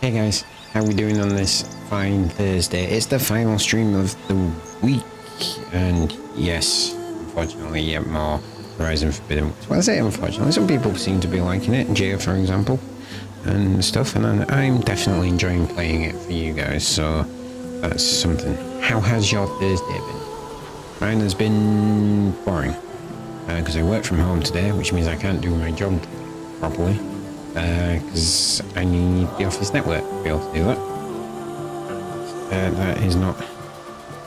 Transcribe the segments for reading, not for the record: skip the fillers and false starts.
Hey guys, how we doing on this fine Thursday? It's the final stream of the week, and yes, unfortunately, yet more Horizon Forbidden West. Well, I say unfortunately, some people seem to be liking it, Jay for example, and stuff, and I'm definitely enjoying playing it for you guys, so that's something. How has your Thursday been? Mine has been boring, because I work from home today, which means I can't do my job properly. Because I need the office network to be able to do that. That is not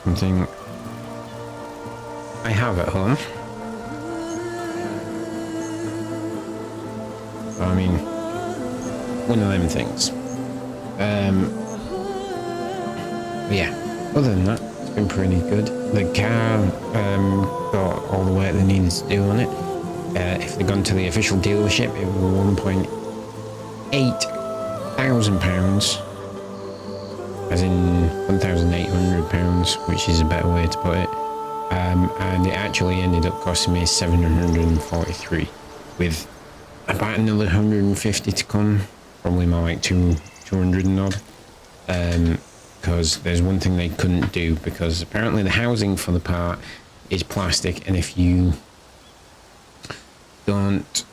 something I have at home. So, I mean, one of them things. But yeah, other than that, it's been pretty good. The car got all the work they needed to do on it. If they'd gone to the official dealership, it was £1,800, as in £1,800, which is a better way to put it. And it actually ended up costing me £743, with about another 150 to come, probably more like 200 and odd. Because there's one thing they couldn't do, because apparently the housing for the part is plastic, and if you don't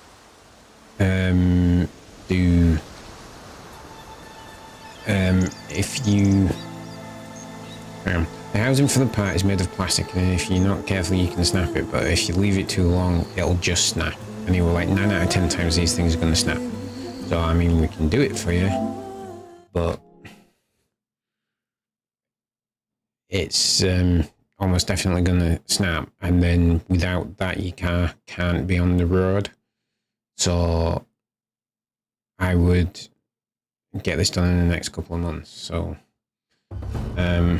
the housing for the part is made of plastic, and if you're not careful you can snap it, but if you leave it too long it'll just snap, and you were like 9 out of 10 times these things are going to snap. So I mean, we can do it for you, but it's almost definitely going to snap, and then without that your car can't be on the road. So I would get this done in the next couple of months. So let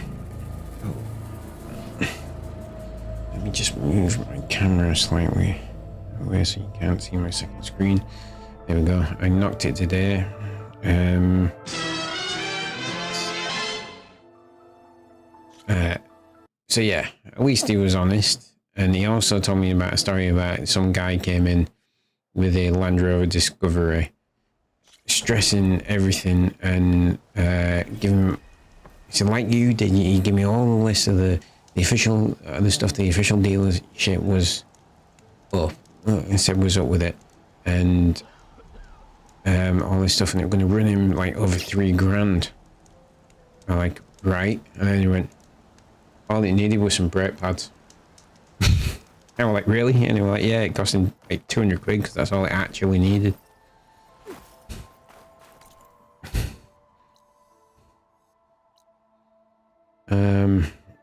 me just move my camera slightly away so you can't see my second screen. There we go. I knocked it today. So yeah, at least he was honest, and he also told me about a story about some guy came in with a Land Rover Discovery, stressing everything, and giving. He said, like you did, you give me all the list of the official the stuff the official dealership was up. And said was up with it, and all this stuff, and it was going to run him like over $3,000. I'm like, right, and then he went, all it needed was some brake pads. And we're like, really? And they were like, yeah, it cost him like 200 quid because that's all it actually needed.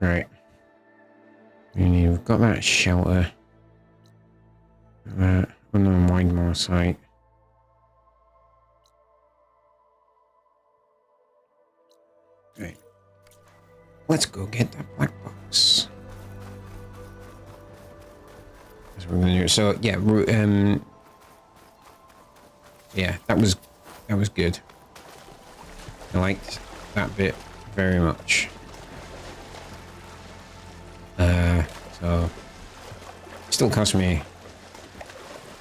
Right. We've got that shelter. That unwind more site. Right. Let's go get that black box. That's what we're gonna do. So yeah, yeah, that was good. I liked that bit very much. So still cost me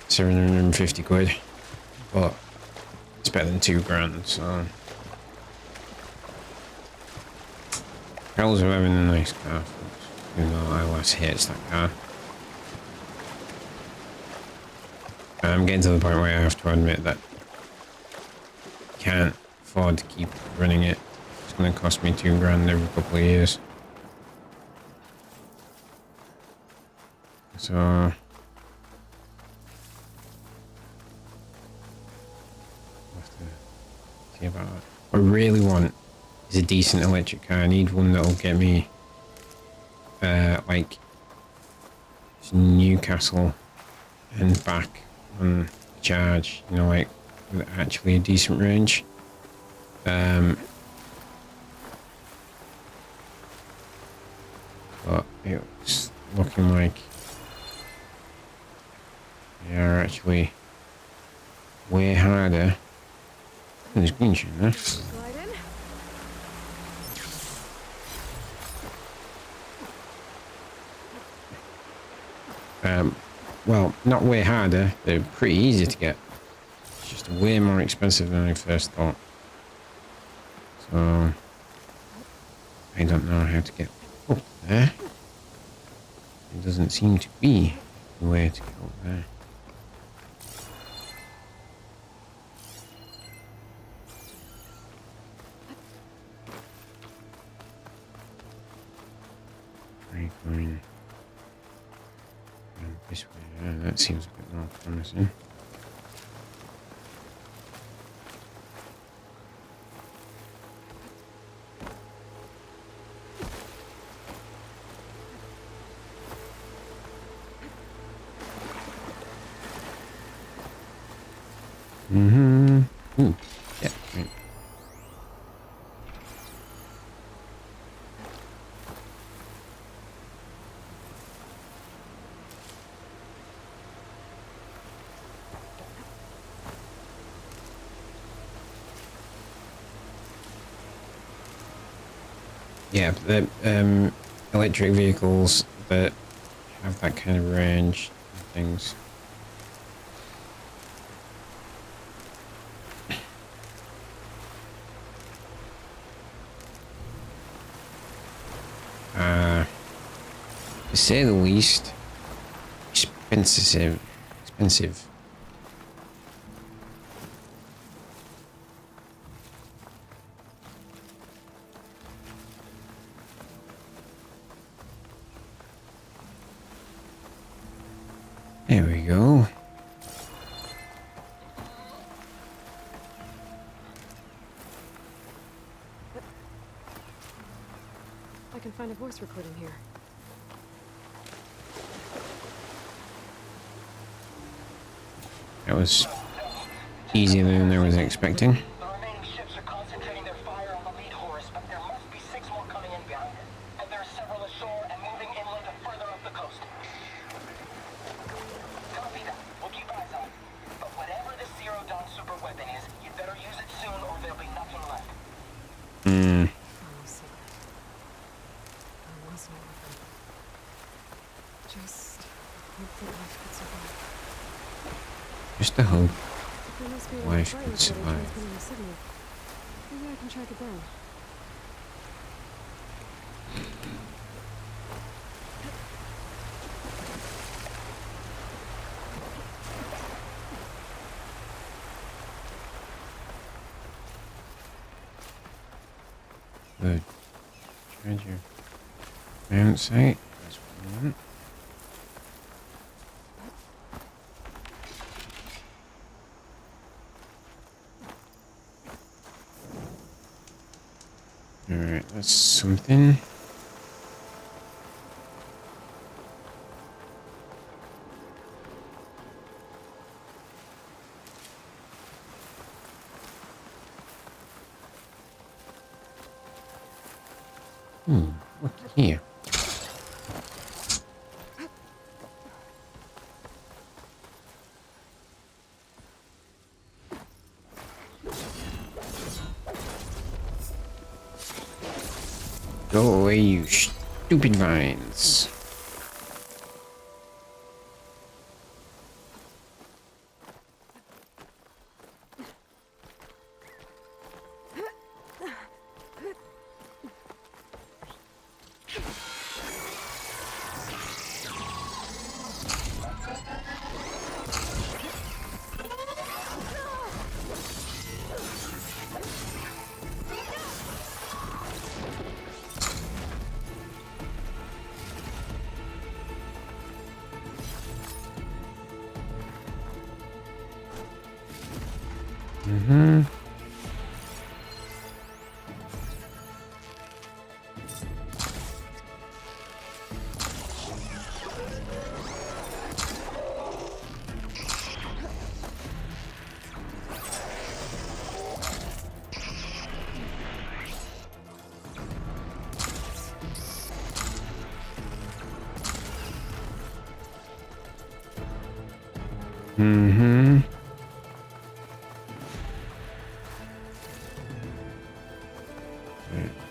750 quid, but it's better than $2,000. So Carol's having a nice car, even though I less hates that car. I'm getting to the point where I have to admit that I can't afford to keep running it. It's going to cost me $2,000 every couple of years. So we'll have to see about that. What I really want is a decent electric car. I need one that'll get me like Newcastle and back on the charge, you know, like with actually a decent range. But it's looking like they are actually way harder. There's green shit there. Well, not way harder, they're pretty easy to get. It's just way more expensive than I first thought. So I don't know how to get up there. It doesn't seem to be a way to get up there. Right, going this way. Yeah, that seems a bit more promising. Mm-hmm. Ooh, yeah, right. Yeah, the electric vehicles that have that kind of range and things. To say the least, expensive. Expensive. There we go. I can find a voice recording here. That was easier than I was expecting. The remaining ships are concentrating their fire on the lead Horus, but there must be 6 more coming in behind it. And there are several ashore and moving inland and further up the coast. Copy that. We'll keep eyes on it. But whatever this Zero Dawn super weapon is, you'd better use it soon or there'll be nothing left. Oh, secret. I was no weapon. Just hope that life could survive. Just a hope. There must be a Life fire could recorder survive. transmitting the signal. Maybe I can track it down. Good. Treasure. Mount site. That's what I want. Alright, that's something. What's here? Go away, you stupid vines.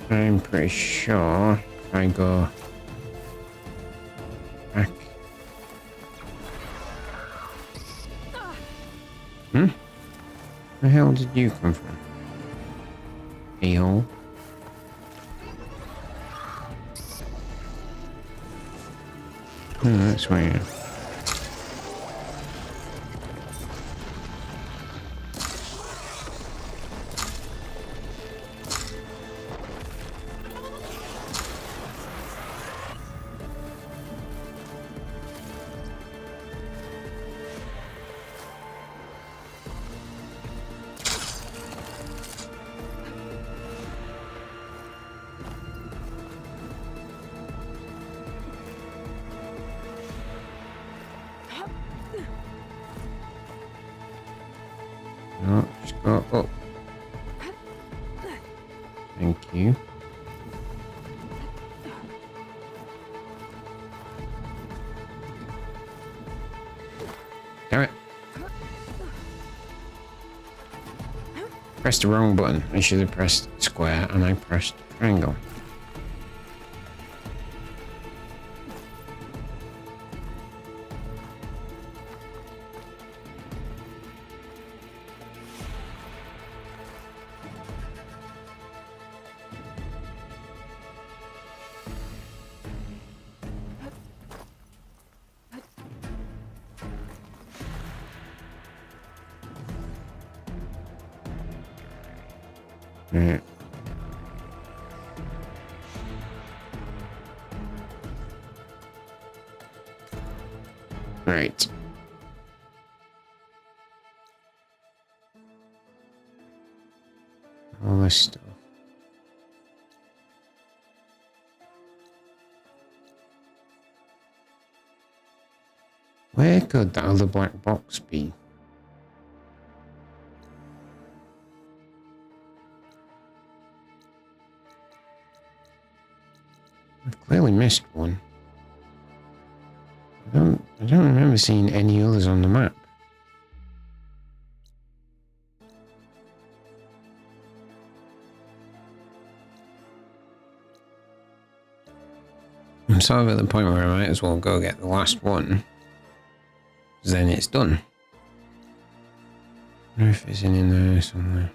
I'm pretty sure if I go back. Where the hell did you come from? A-hole. Oh, that's weird. No, just go up. Thank you. Damn it. Pressed the wrong button. I should have pressed square and I pressed triangle. Right. Right. All this stuff. Where could that other black box be? I've clearly missed one. I don't remember seeing any others on the map. I'm sort of at the point where I might as well go get the last one. 'Cause then it's done. I wonder if it's in there somewhere.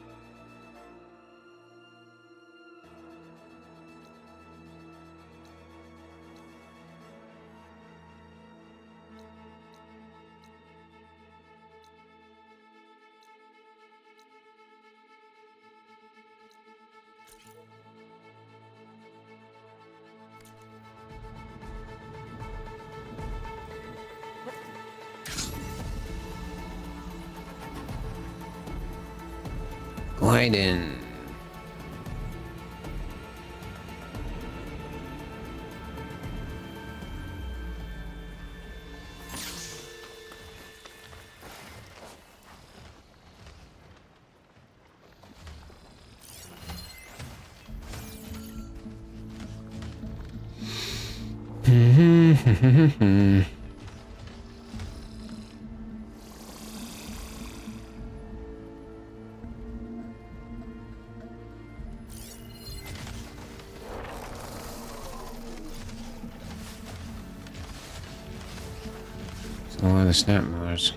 Gliding. A lot of snap mowers.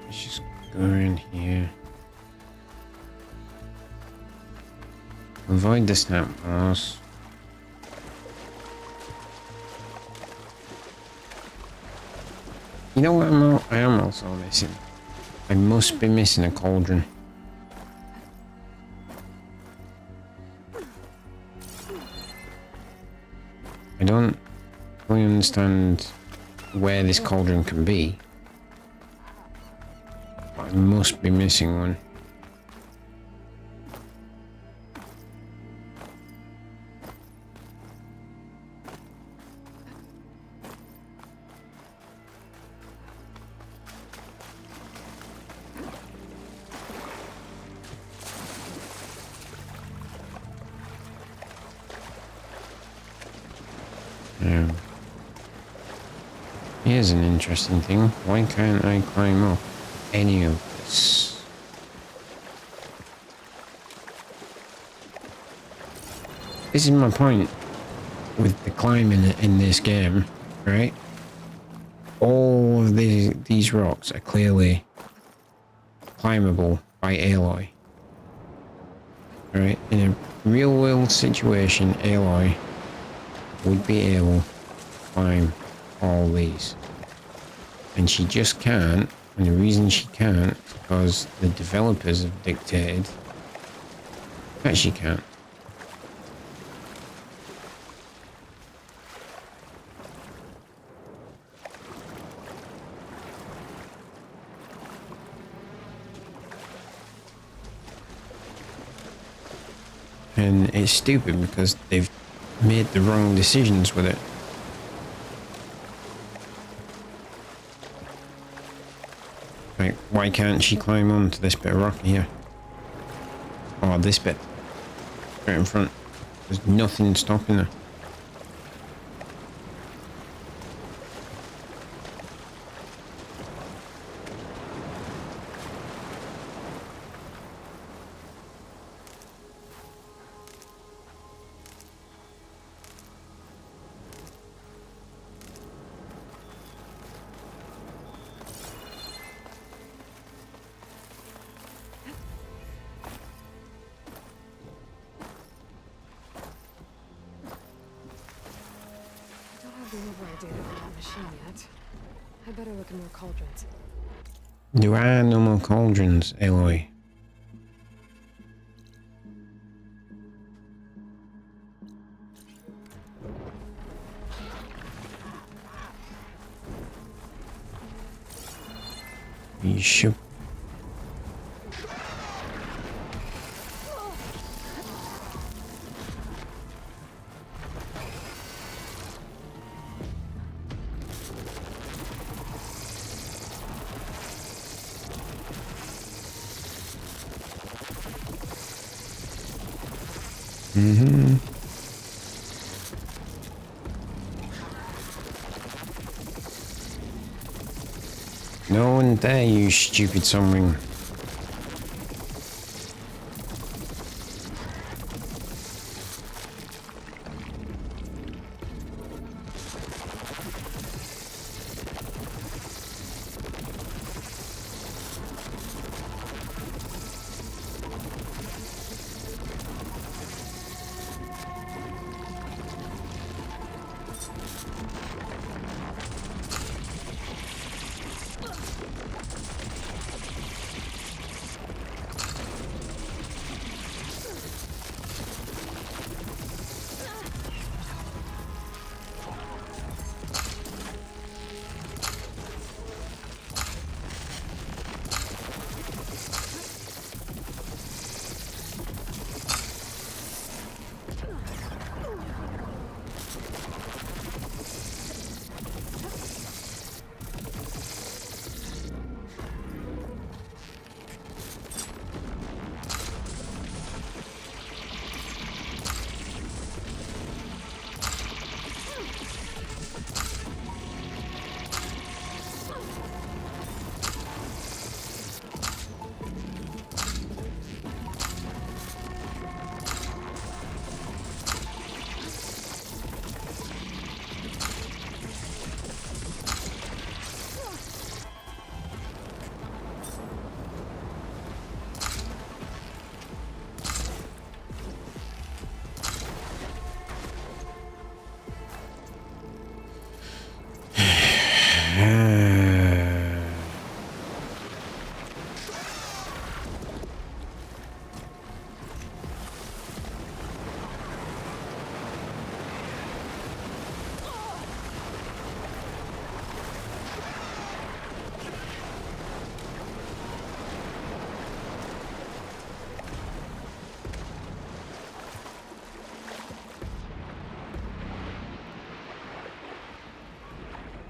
Let's just go around here. Avoid the snap mowers. You know what I am also missing? I must be missing a cauldron. I don't fully understand where this cauldron can be. But I must be missing one. here's an interesting thing. Why can't I climb up any of this? This is my point with the climbing in this game, right? All of these rocks are clearly climbable by Aloy. Right? In a real world situation, Aloy would be able to climb all these. And she just can't, and the reason she can't is because the developers have dictated that she can't. And it's stupid because they've made the wrong decisions with it. Like, why can't she climb onto this bit of rock here? Or this bit. Right in front. There's nothing stopping her. I don't have the over idea for that machine yet. I better look at more cauldrons. There are no more cauldrons, Aloy. You should. Mm-hmm. No one there, you stupid sunwing.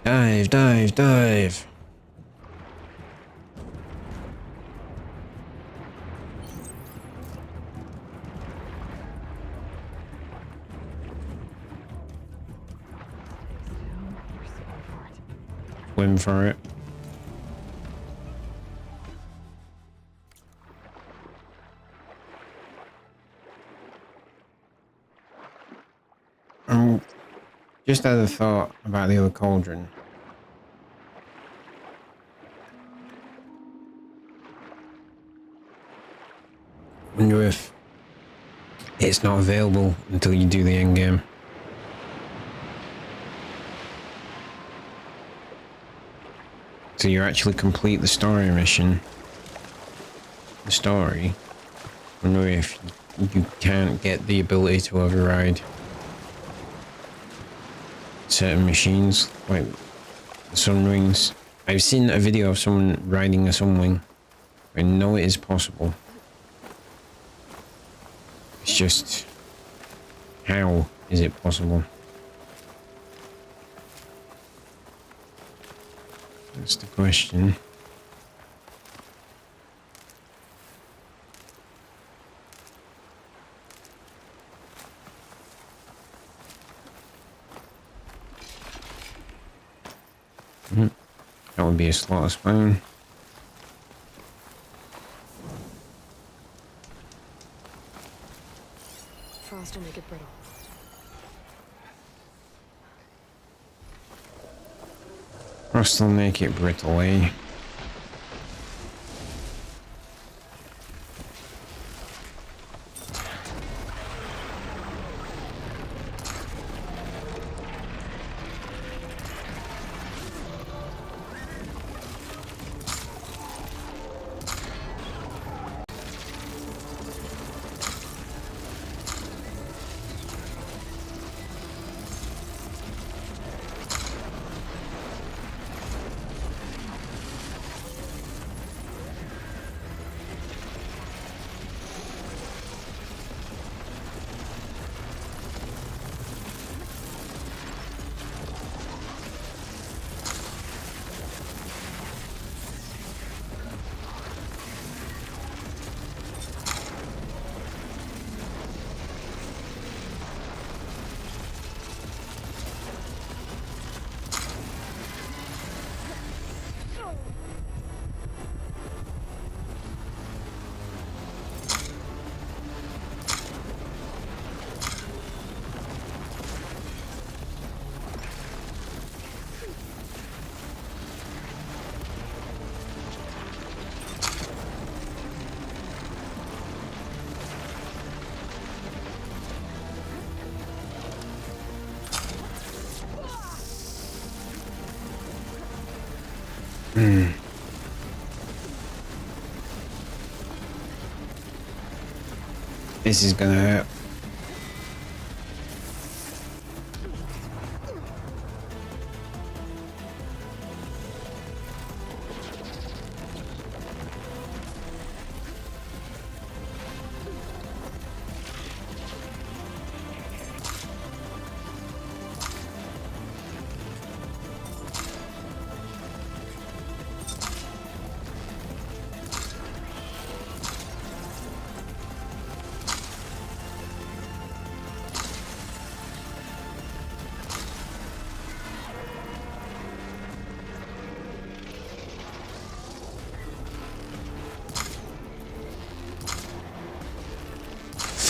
Dive, dive, dive. swim for it. Just had a thought about the other cauldron. Wonder if it's not available until you do the end game. So you actually complete the story mission. The story. Wonder if you can't get the ability to override certain machines, like the Sunwings. I've seen a video of someone riding a Sunwing. I know it is possible. It's just, how is it possible? That's the question. That would be a slaughter spawn. Frost will make it brittle. Frost will make it brittle, eh? This is gonna hurt.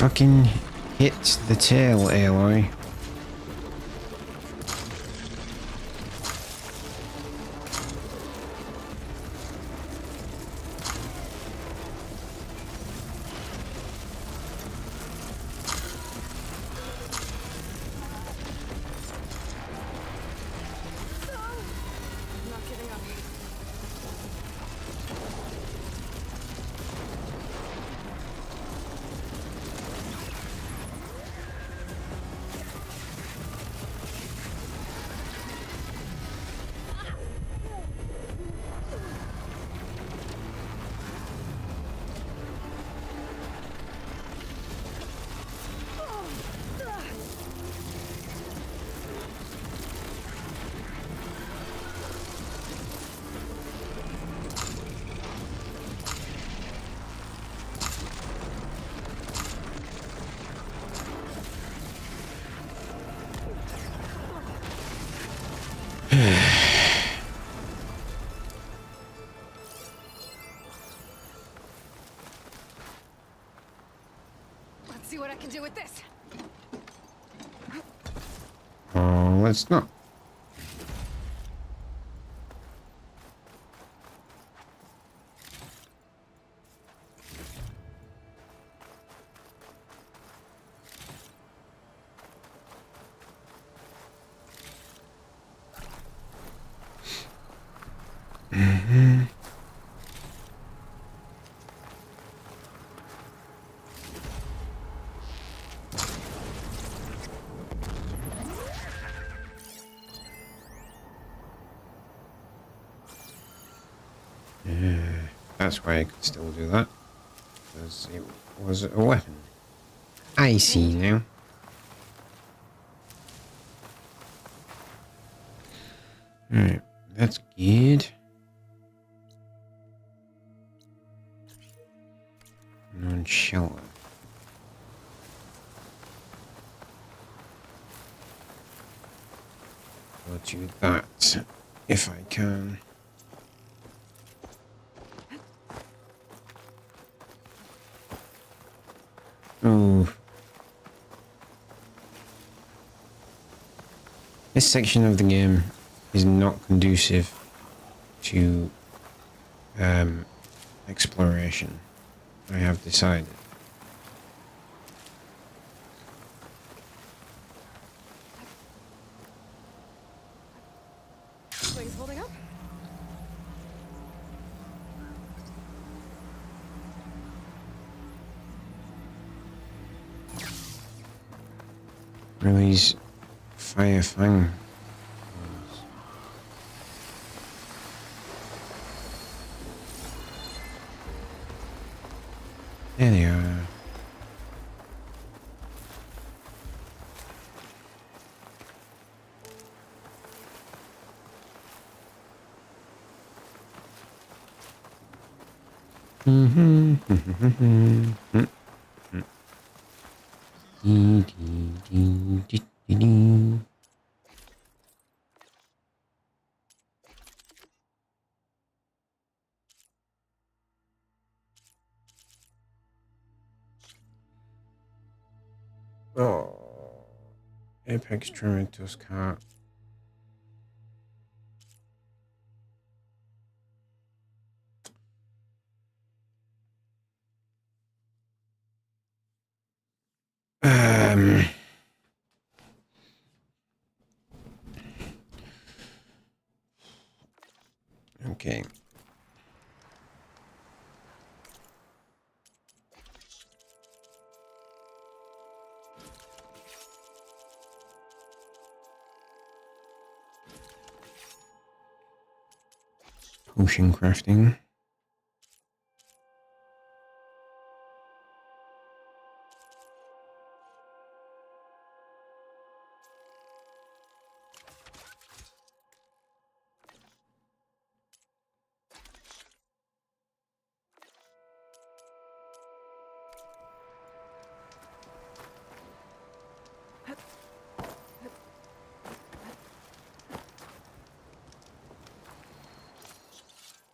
Fucking hit the tail, Aloy. Not giving up. I can do with this. Oh, let's not. That's why I could still do that. Because it was a weapon. I see now. Alright, that's good. Non-shelter. Go to that if I can. Oh. This section of the game is not conducive to exploration. I have decided. Wings holding up? Release fire fang. There they are. Oh, Apex Tremendous car. Okay. Potion crafting.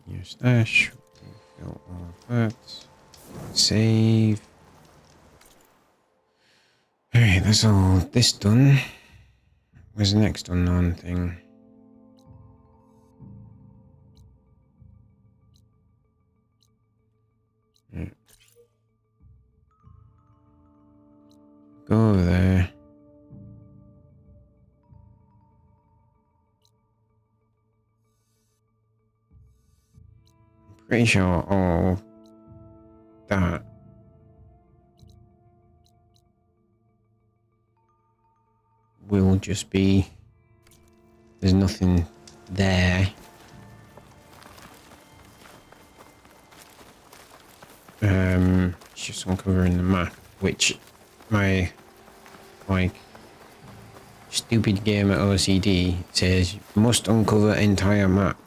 Your stash. Fill all of that. Save. Alright, that's all this done. Where's the next unknown thing? Right. Go over there. Pretty sure all that will just be, there's nothing there. It's just uncovering the map, which my like stupid game at OCD says must uncover entire map.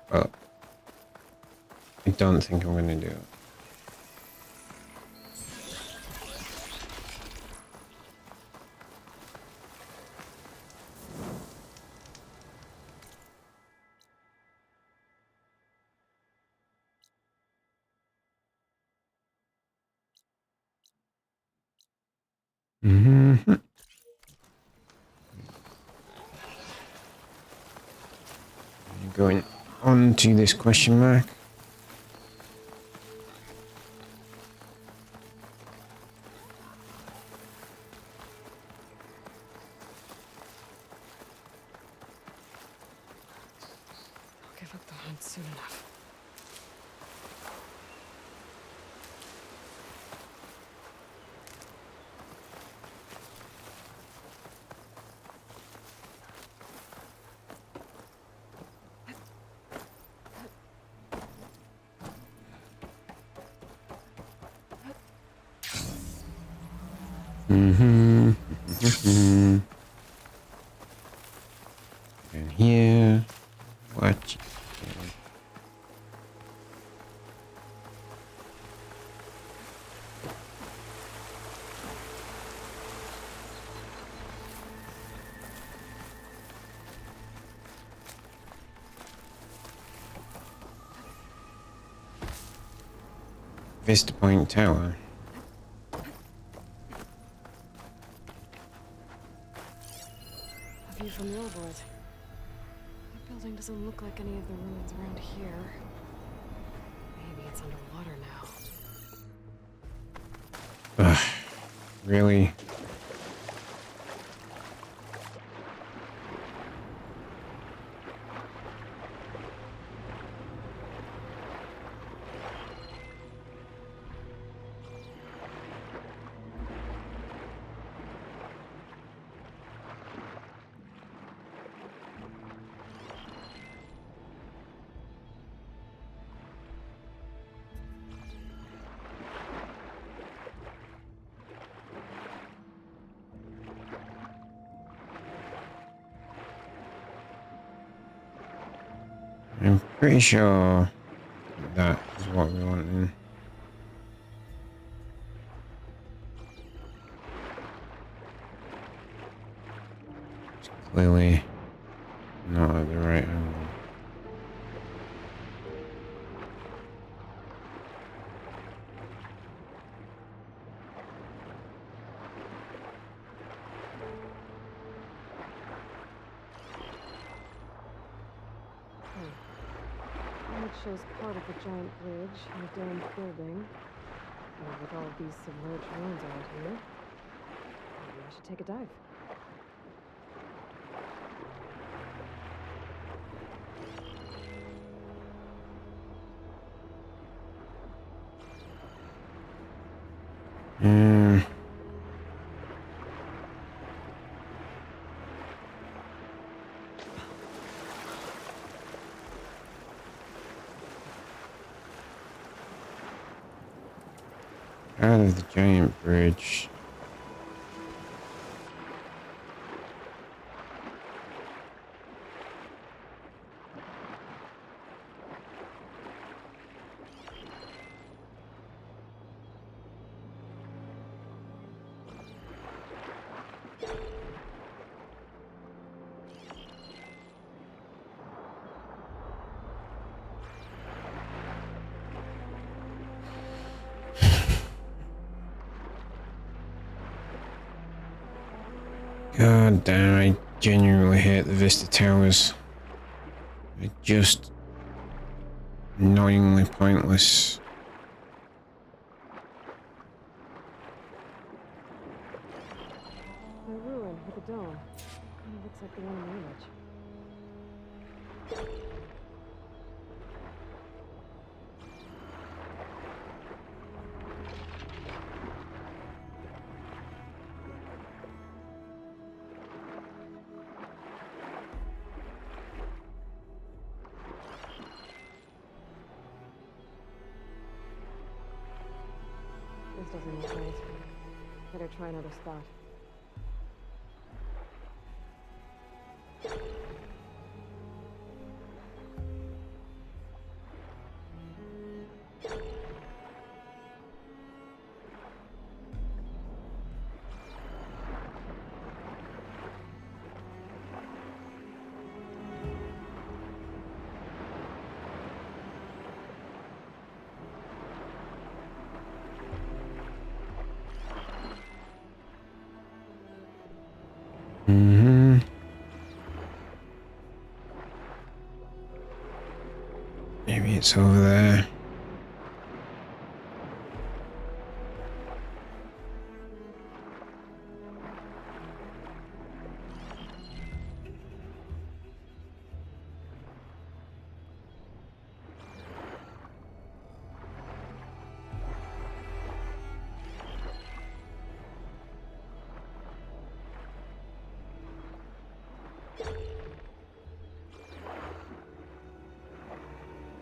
But I don't think I'm going to do it. Mm-hmm. Going on to this question mark. I'll give up the hunt soon enough. Mm-hmm. Mm-hmm. And here, what? Vista Point Tower. A view from the old boys. That building doesn't look like any of the ruins around here. Maybe it's underwater now. Ugh, really? I'm pretty sure that is what we want in. It's clearly not at the right angle. It shows part of the giant bridge and a domed building. And with all of these submerged ruins around here, maybe I should take a dive. Um, out of the giant bridge. God damn, I genuinely hate the Vista Towers. They're just annoyingly pointless. The ruin with the dome. Kinda looks like the one in the image. This doesn't look right. Better try another spot. Mm-hmm. Maybe it's over there.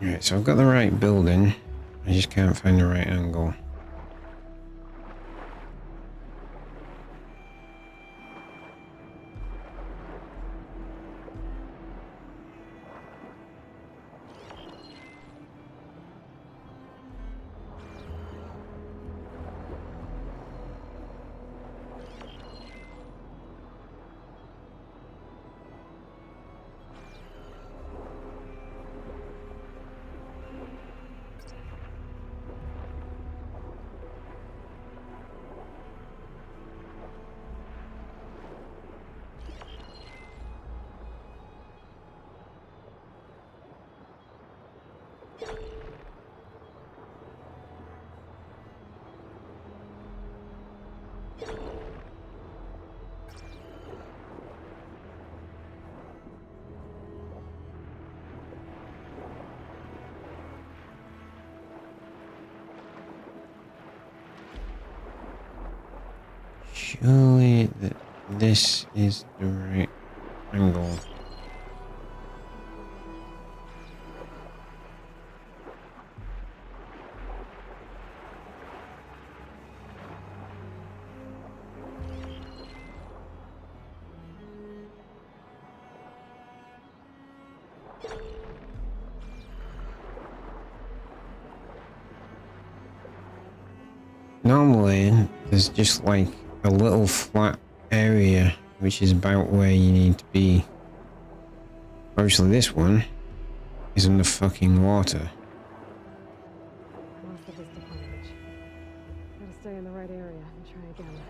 Right, so I've got the right building. I just can't find the right angle. Surely this is the right angle. Normally, there's just like a little flat area, which is about where you need to be. Obviously, this one is in the fucking water. Lost the vista footage. Gotta stay in the right area and try again.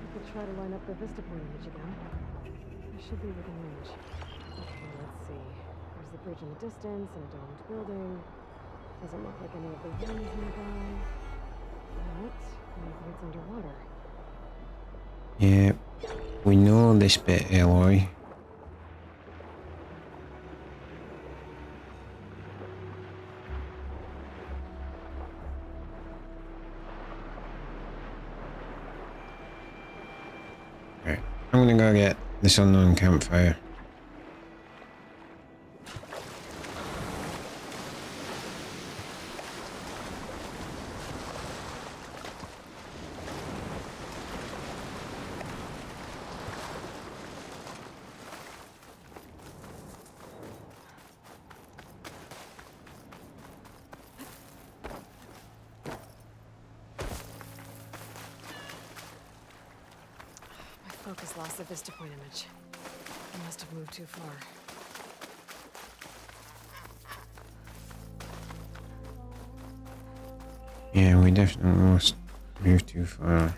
I could try to line up the vista point image again. I should be within range. Okay, let's see. There's the bridge in the distance and a domed building. Doesn't look like any of the rooms nearby. But maybe it's underwater. Yeah, we know this bit, Aloy. Right, I'm gonna go get this unknown campfire. Focus lost the vista point image. I must have moved too far. Yeah, we definitely must move too far.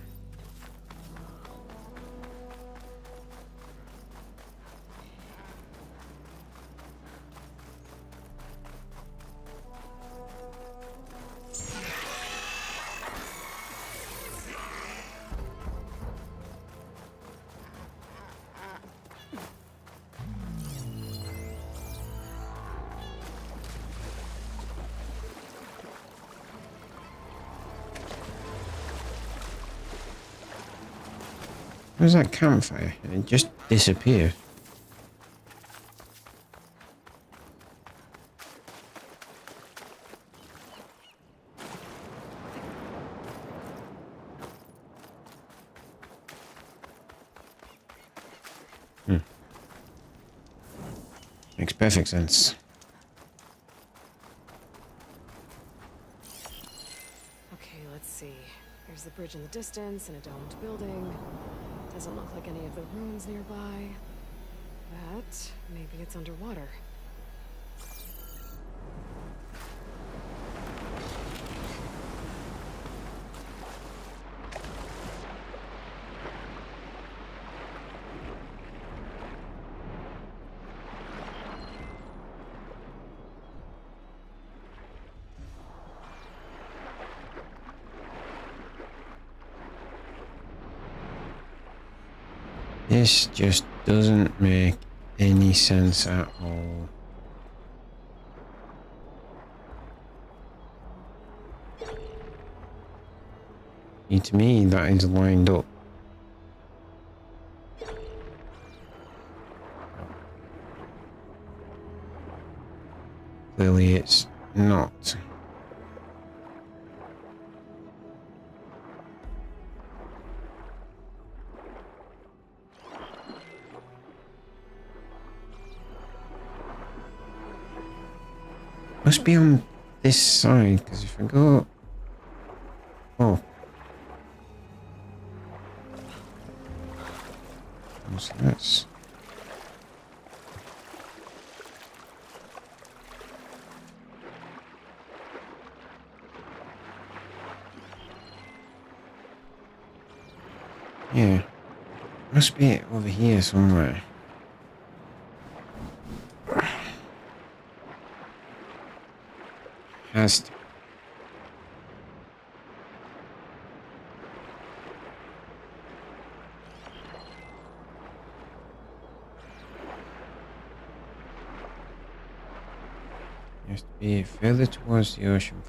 Where's that campfire? It just disappeared. Makes perfect sense. Okay, let's see. There's the bridge in the distance and a domed building. Doesn't look like any of the ruins nearby. But maybe it's underwater. This just doesn't make any sense at all. See, to me, that is lined up. Clearly it's not. Must be on this side, because if I go... Oh. What's this? Yeah. Must be over here somewhere. Has to. Has to be further towards the ocean.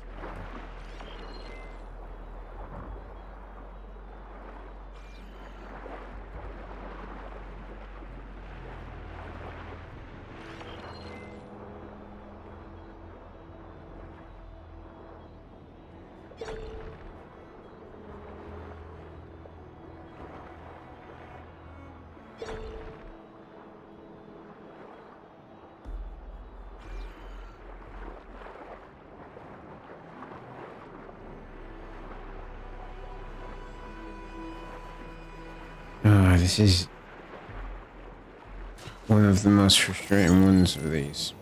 Ah, this is one of the most frustrating ones of these.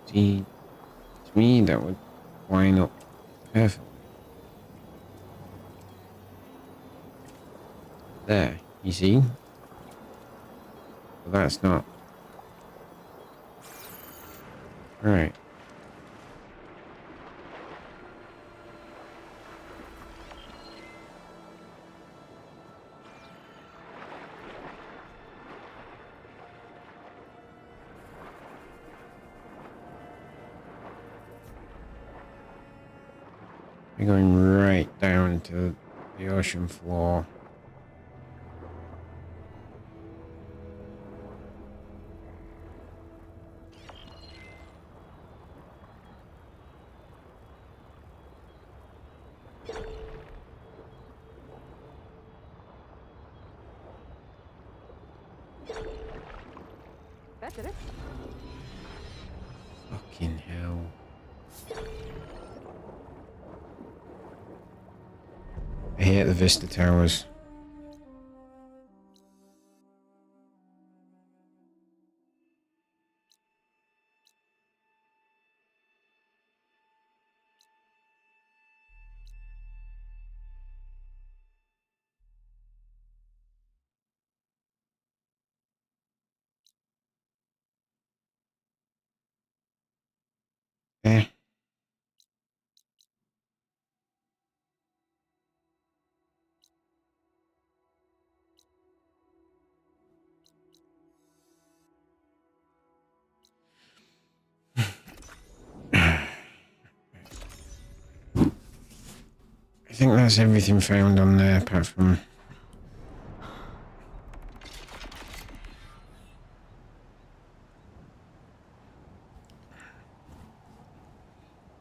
See, to me that would line up perfectly. There, you see? But that's not. Right. We're going right down to the ocean floor. That did it. Fucking hell. I hate the Vista Towers. Eh. I think that's everything found on there apart from...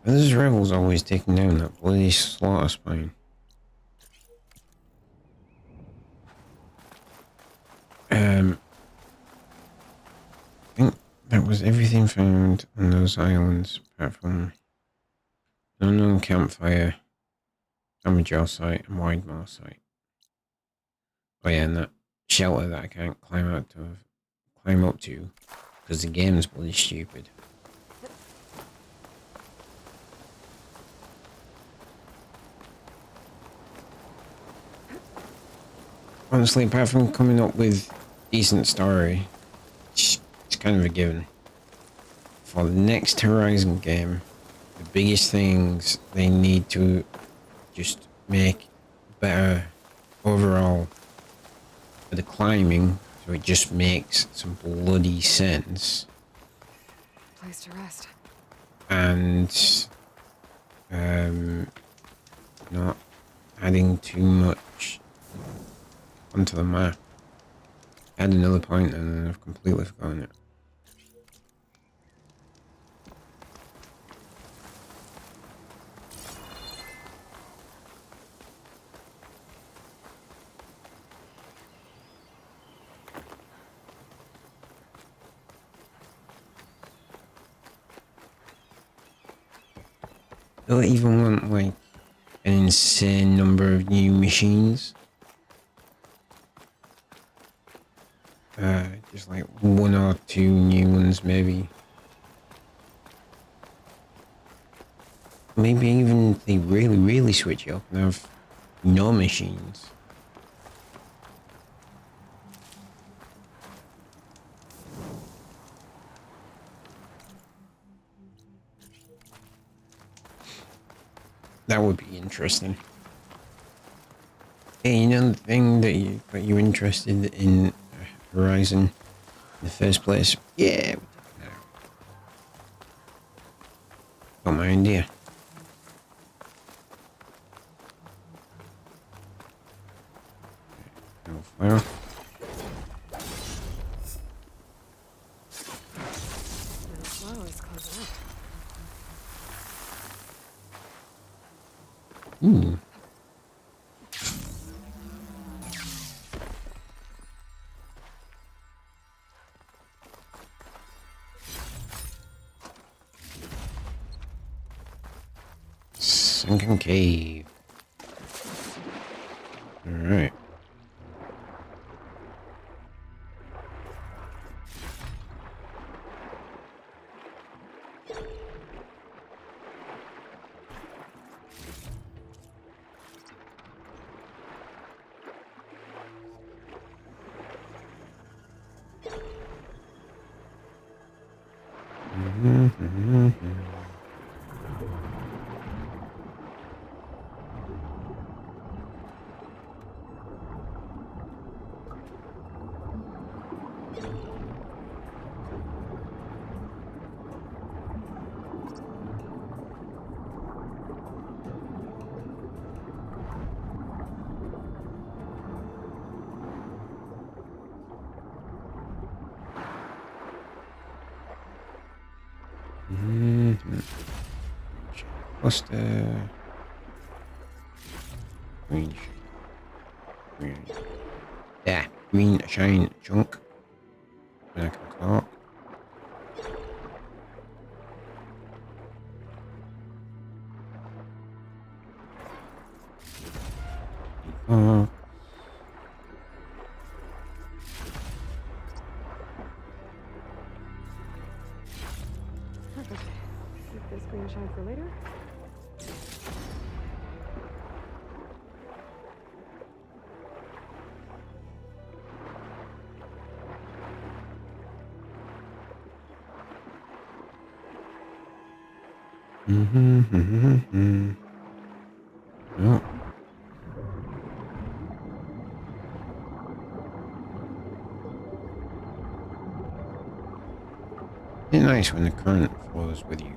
Those rebels always taking down that bloody slaughter spine. I think that was everything found on those islands apart from an unknown campfire, Amajar site, and Widemore site. Oh yeah, and that shelter that I can't climb up to because the game's bloody stupid. Honestly, apart from coming up with decent story, it's kind of a given. For the next Horizon game, with biggest things they need to just make better overall for the climbing, so it just makes some bloody sense. Place to rest. And not adding too much onto the map. I had another point and then I've completely forgotten it. Do I even want like an insane number of new machines? Just like one or two new ones maybe. Maybe even if they really switch it up and have no machines. That would be interesting. Hey, you know the thing that you got you interested in Horizon in the first place? Yeah, got my idea. No fire. Those flowers close up. Ooh. Sunken cave. Alright. What's the green? Green. Yeah, green shine chunk. And I can talk. Perfect. Keep this green shine for later. Oh. It's nice when the current flows with you.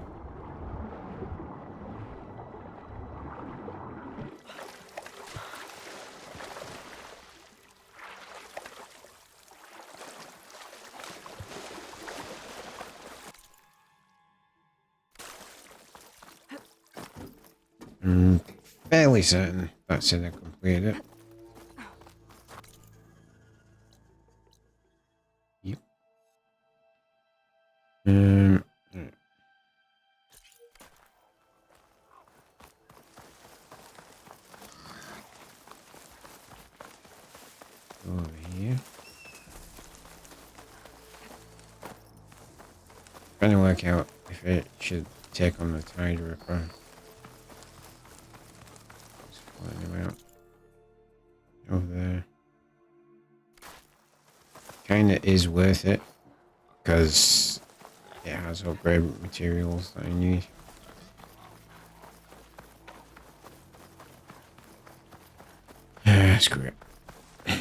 I'm fairly certain that's it. I completed it. Yep. Right. Over here. Trying to work out if it should take on the Tide Ripper. Just flying him out. Over there. Kinda is worth it because it has upgrade materials that I need. Screw it.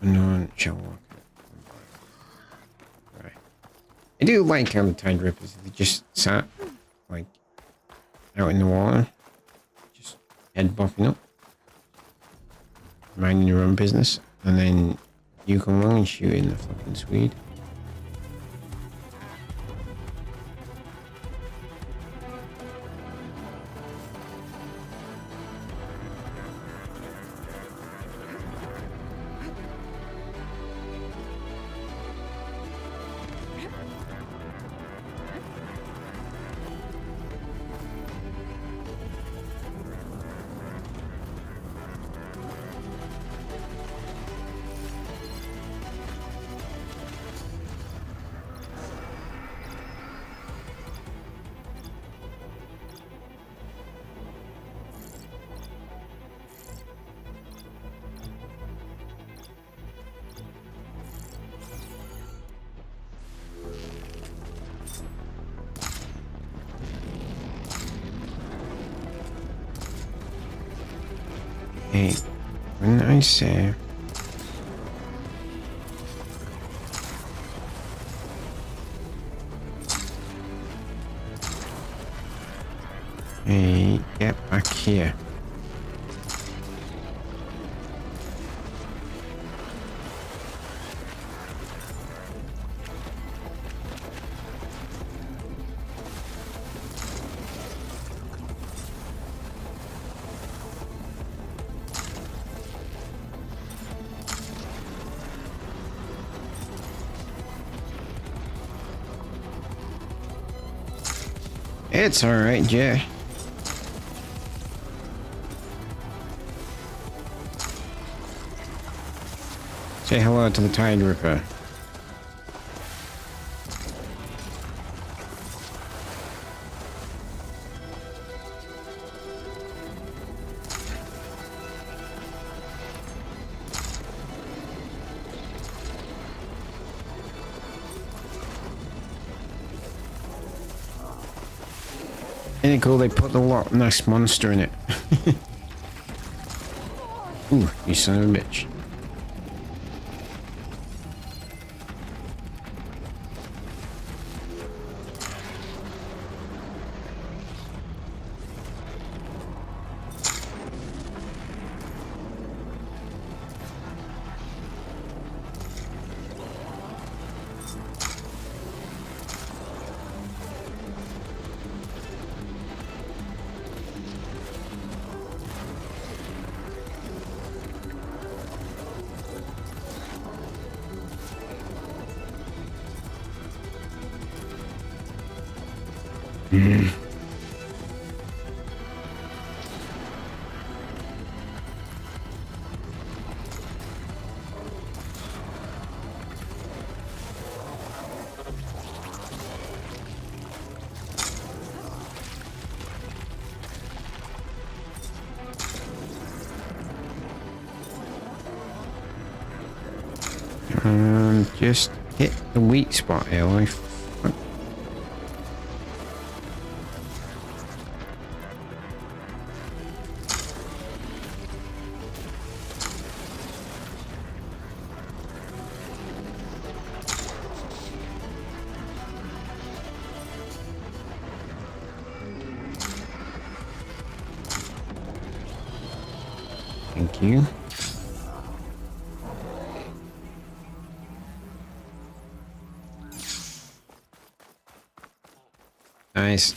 No, shall walk. Right. I do like how the Tide Rippers, they just sat, like, out in the water. Just head bopping up. Minding your own business. And then you come along and shoot in the fucking Swede. Hey, when I say hey, get back here. It's alright, Jay. Say hello to the Tide Ripper. Isn't it cool they put the Loch Ness monster in it? Ooh, you son of a bitch. Just hit the weak spot here, life. Thank you. Nice.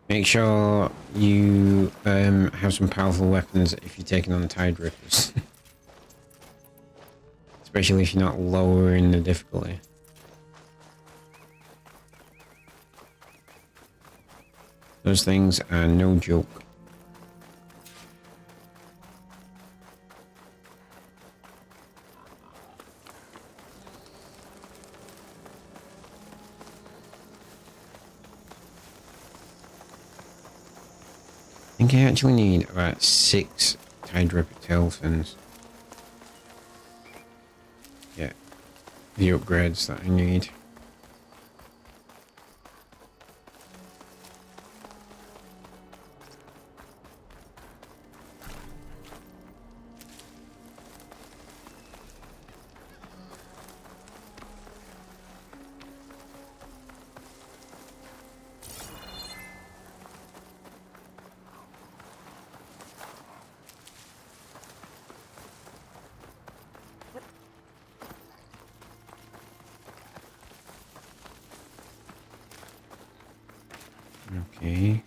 Make sure you have some powerful weapons if you're taking on the Tide Rippers. Especially if you're not lowering the difficulty. Those things are no joke. I think I actually need about 6 Tide Ripper tail fins. Yeah. the upgrades that I need. Okay.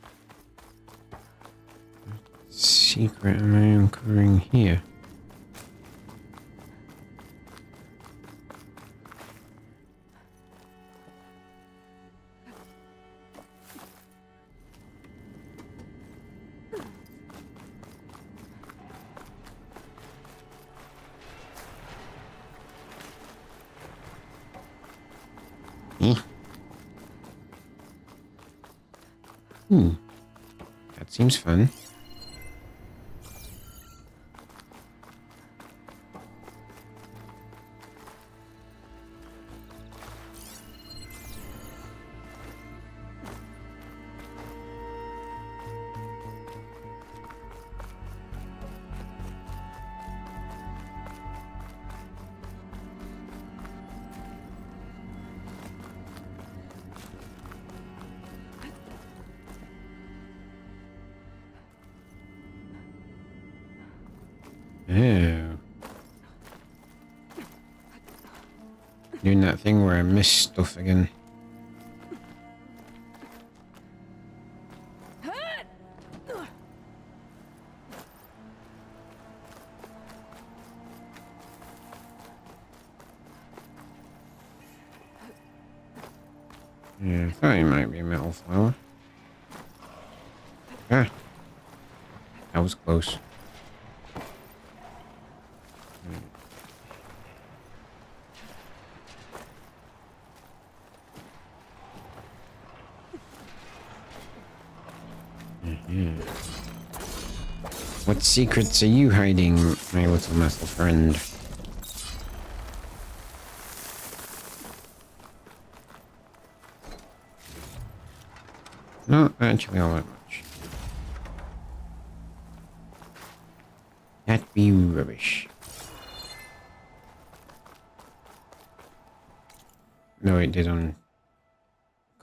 What secret am I uncovering here? Eh? That seems fun. Oh. Doing that thing where I miss stuff again. Yeah, I thought it might be a metal flower. Ah. That was close. What secrets are you hiding, my little metal friend? Not actually all that much. That'd be rubbish. No, it did uncover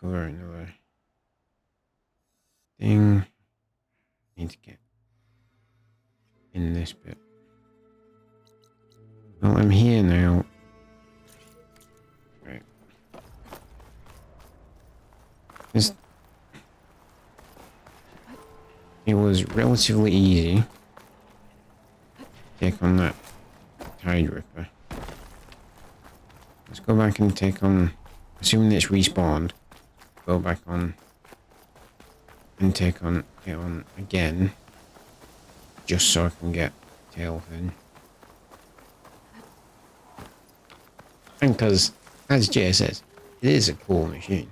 another thing. Need to get in this bit. Well, I'm here now. Right. It was relatively easy to take on that Tide Ripper. Let's go back and take on, assuming it's respawned, go back on and take on it on again, just so I can get tail fin. And because, as Jay says, it is a cool machine.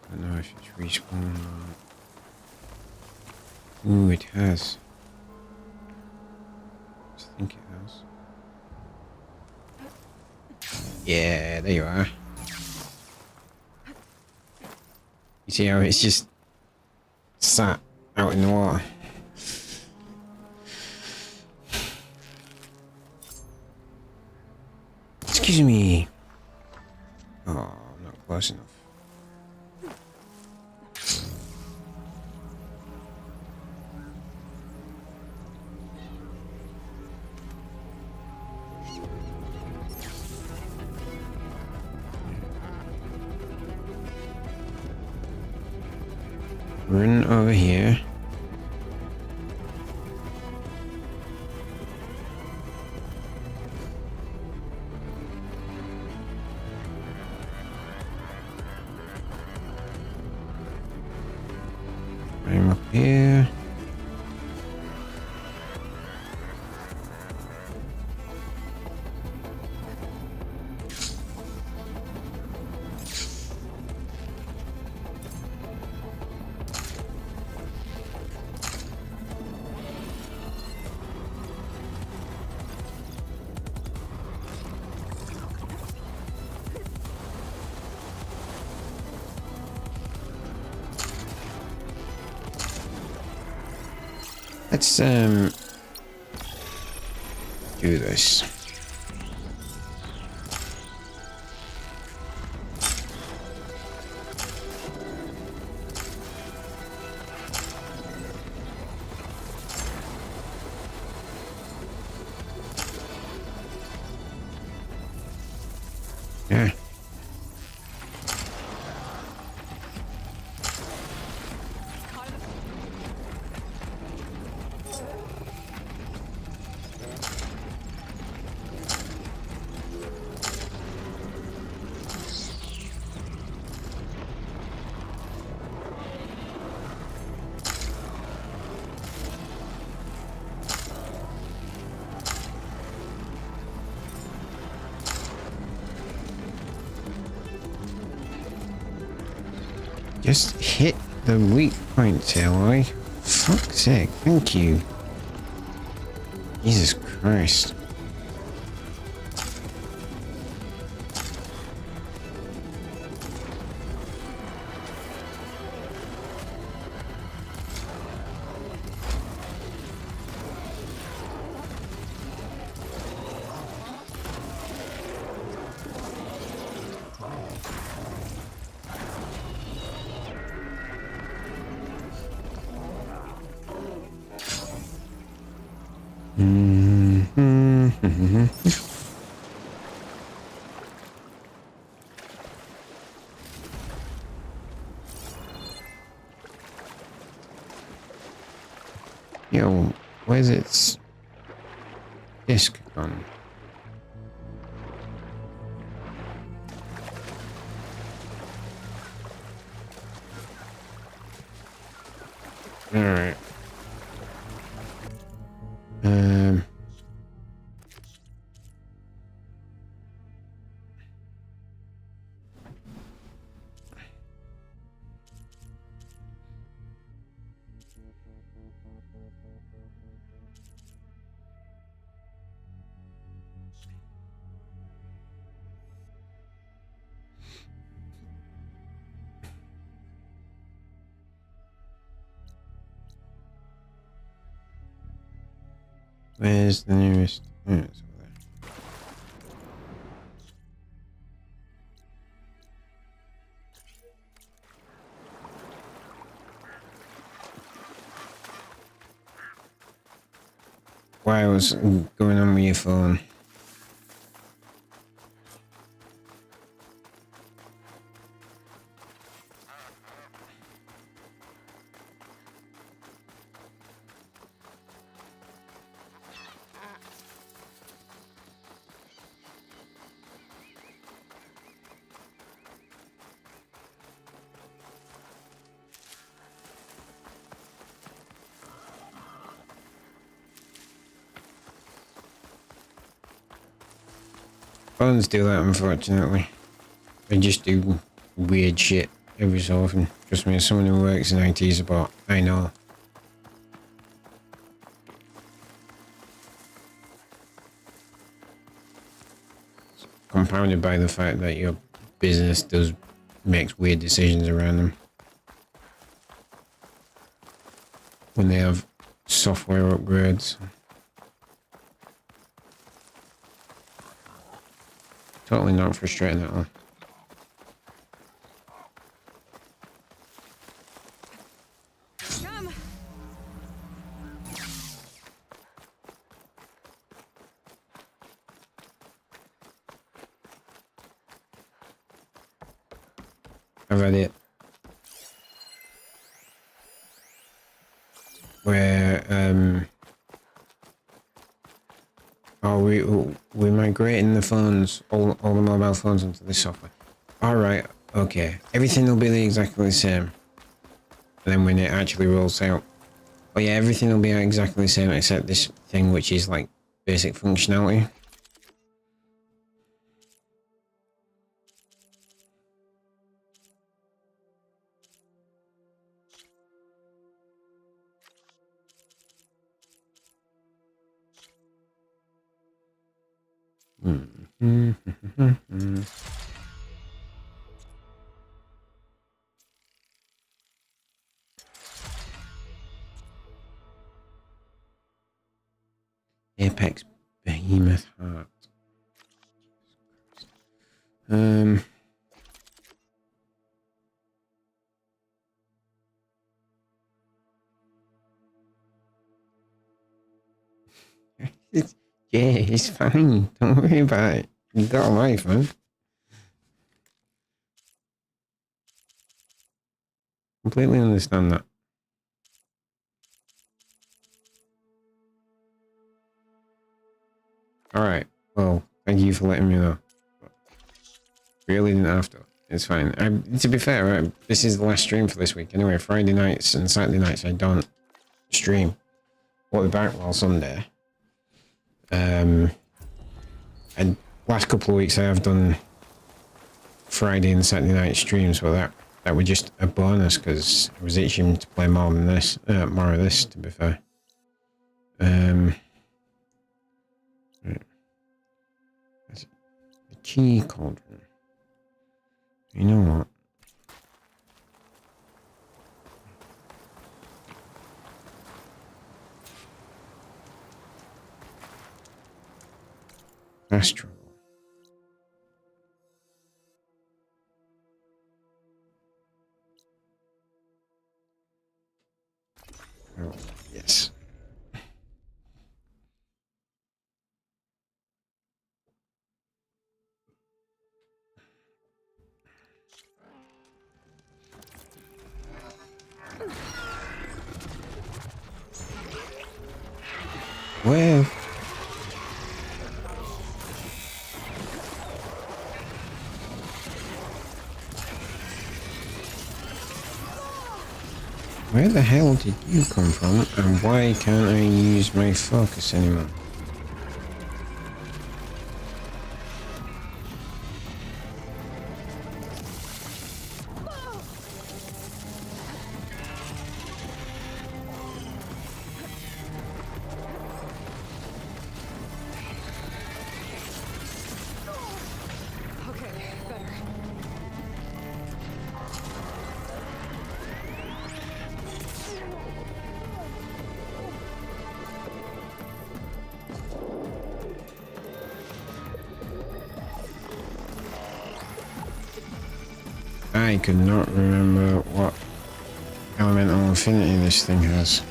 I don't know if it's respawned or not. Ooh, it has. I think it has. Yeah, there you are. You see how it's just sat out in the water? Excuse me. Oh, I'm not close enough. Run over here. I'm up here. Let's do this. Yeah. Just hit the weak points, Aloy. Fuck's sake, thank you. Jesus Christ. Yo, where's its disc gone? Alright. Where's the nearest? Oh, it's over there. Why was going on with your phone? Phones do that, unfortunately. They just do weird shit every so often. Trust me, as someone who works in IT support, I know. Compounded by the fact that your business makes weird decisions around them. When they have software upgrades. Totally not frustrating at all. Come. I've had it where we're migrating the phones, all the mobile phones onto this software. Alright, okay. Everything will be exactly the same. And then when it actually rolls out, oh yeah, everything will be exactly the same except this thing which is like basic functionality. apex behemoth heart. Yeah, it's fine. Don't worry about it. You got a life, man. Completely understand that. Alright, well, thank you for letting me know. Really didn't have to. It's fine. To be fair, this is the last stream for this week. Anyway, Friday nights and Saturday nights I don't stream. I'll be back while Sunday. And last couple of weeks I have done Friday and Saturday night streams, but that was just a bonus because I was itching to play more than this, more of this, to be fair. Right. The key cauldron. You know what? Fast travel. Oh, yes. Where? Where the hell did you come from, and why can't I use my focus anymore? Okay, better. I could not remember what elemental affinity this thing has.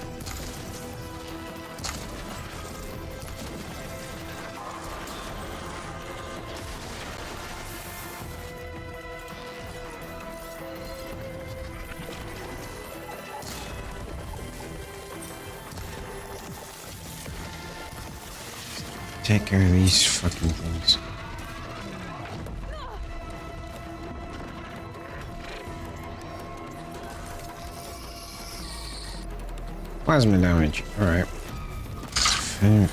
Take care of these fucking things. Plasma damage. Alright. Fair.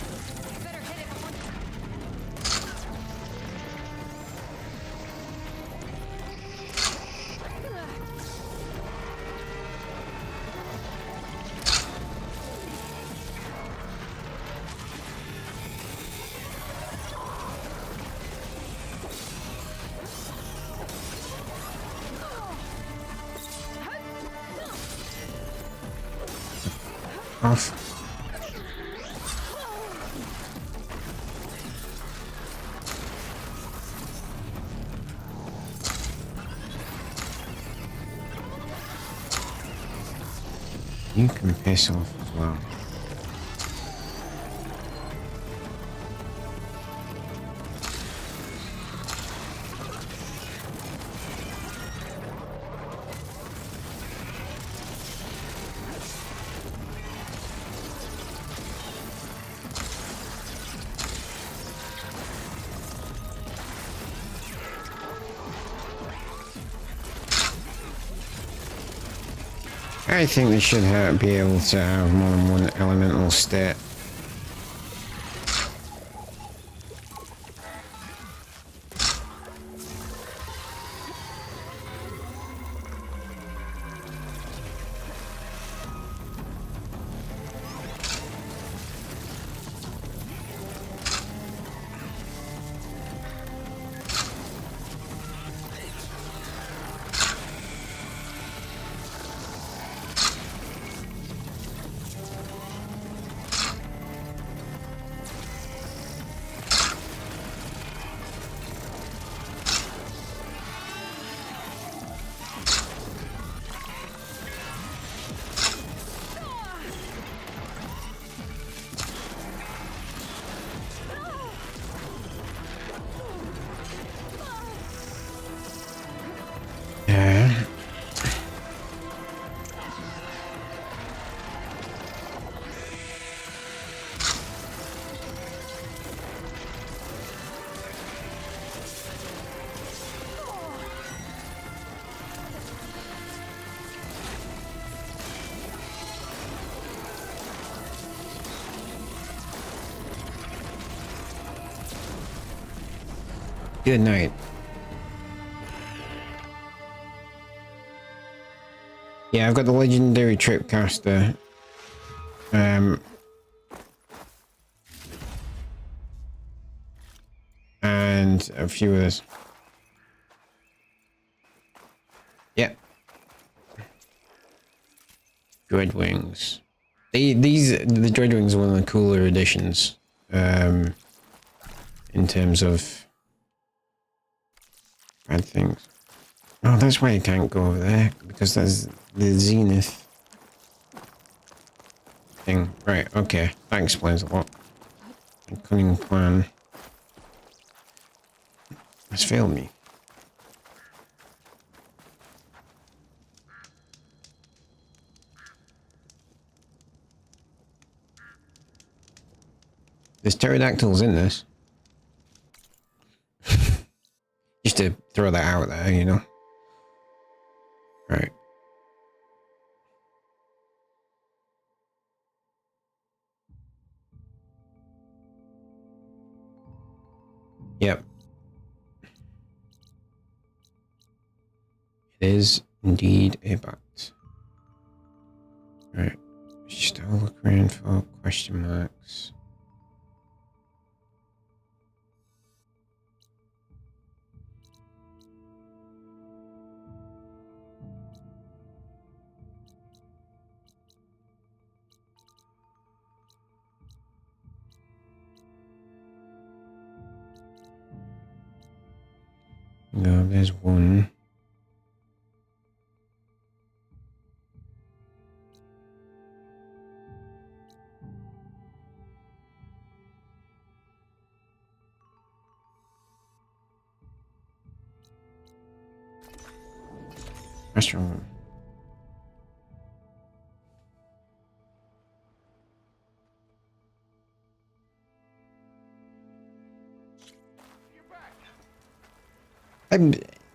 Off. You can piss off as well. I think they should be able to have more than one elemental state. Good night. Yeah, I've got the legendary Tripcaster. And a few others. Yep. Dreadwings. The Dreadwings are one of the cooler additions. In terms of bad things. Oh, that's why you can't go over there, because that's the Zenith thing. Right, okay. That explains a lot. A cunning plan has failed me. There's pterodactyls in this. Just to throw that out there, you know. Right. Yep. It is indeed a bat. Right. Just have a look around for question marks. No, there's one. Restaurant.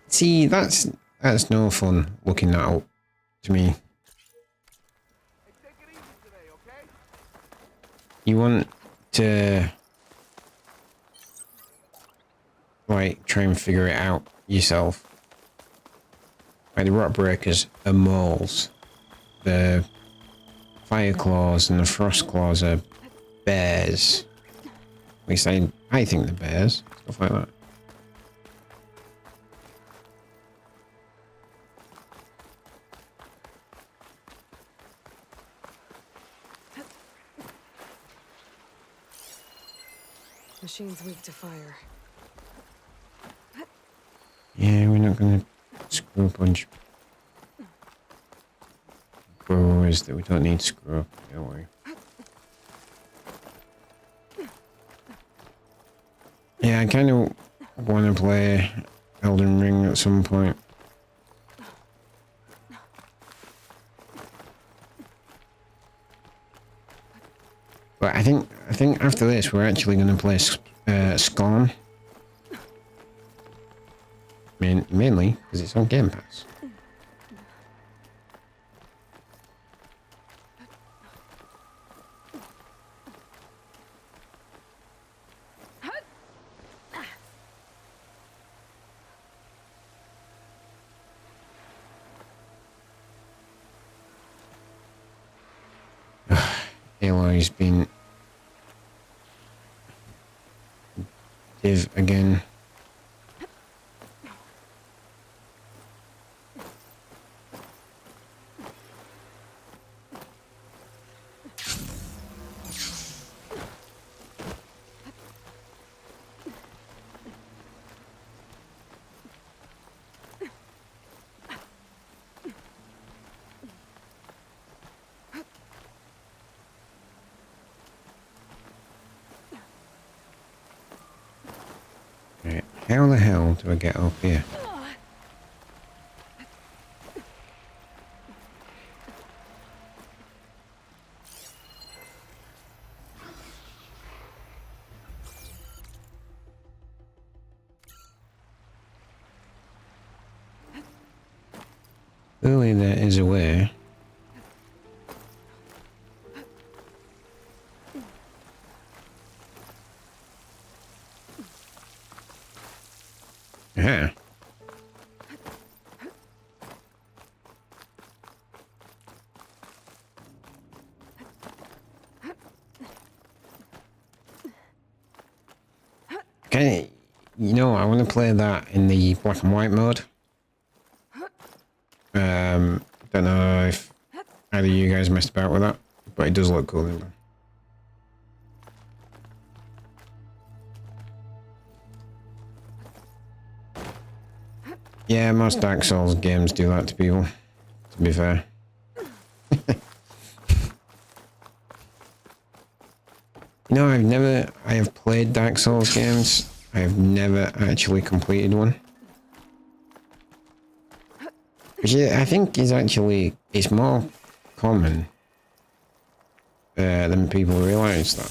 See, that's no fun looking that up to me. You want to like try and figure it out yourself. Like the rock breakers are moles. The fire claws and the frost claws are bears. At least I think they're bears. Stuff like that. Machine's weak to fire. Yeah, we're not gonna screw up a bunch of burrows that we don't need to screw up. Don't worry. Yeah, I kind of want to play Elden Ring at some point. But I think after this we're actually going to play Scorn. Mainly because it's on Game Pass. Aloy's been div again. Right, how the hell do I get up here? Clearly there is a way. Yeah. Okay, you know, I want to play that in the black and white mode. Don't know if either of you guys messed about with that, but it does look cool. Anyway. Yeah, most Dark Souls games do that to people, to be fair. You know, I have played Dark Souls games. I have never actually completed one. Which I think it's more common than people realise that.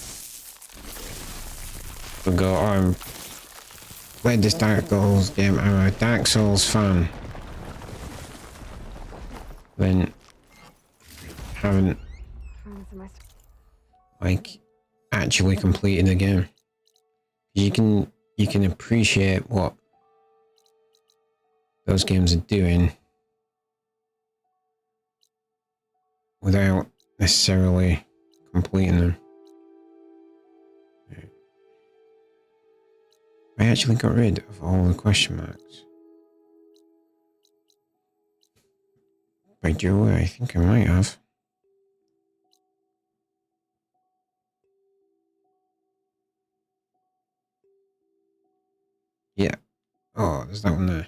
They'll go, oh, I'm played this Dark Souls game, I'm a Dark Souls fan. Then haven't like actually completed the game. You can appreciate what those games are doing without necessarily completing them. I actually got rid of all the question marks. By Joe, I think I might have. Yeah. Oh, there's that one there.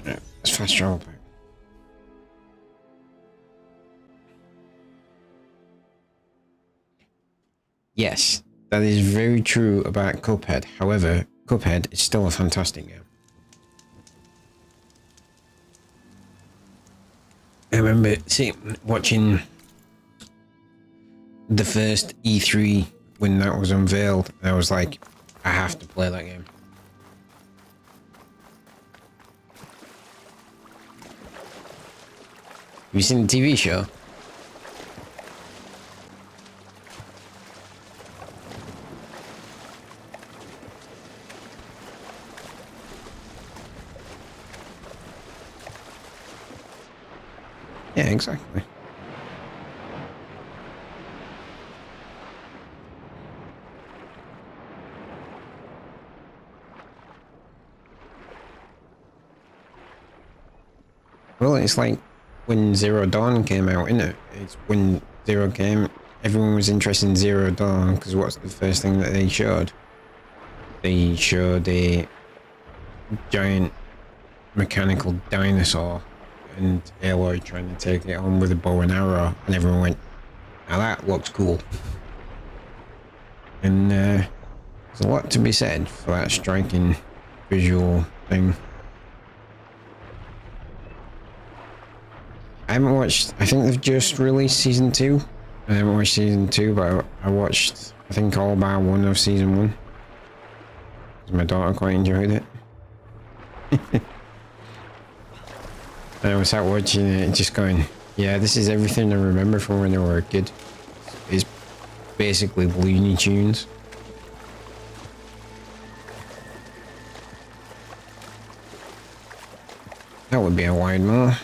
Yeah, let's fast travel back. Yes, that is very true about Cuphead. However, Cuphead is still a fantastic game. I remember watching the first E3 when that was unveiled, and I was like, I have to play that game. Have you seen the TV show? Yeah, exactly. Well, it's like when Zero Dawn came out, isn't it? It's when Zero came, everyone was interested in Zero Dawn because what's the first thing that they showed? They showed a giant mechanical dinosaur and Aloy trying to take it on with a bow and arrow, and everyone went, now that looks cool. And there's a lot to be said for that striking visual thing. I haven't watched, I think they've just released season 2. I haven't watched season 2, but I watched, I think, all bar 1 of season 1. Because my daughter quite enjoyed it. And I was sat watching it just going, yeah, this is everything I remember from when I was a kid. It's basically Looney Tunes. That would be a wide mow.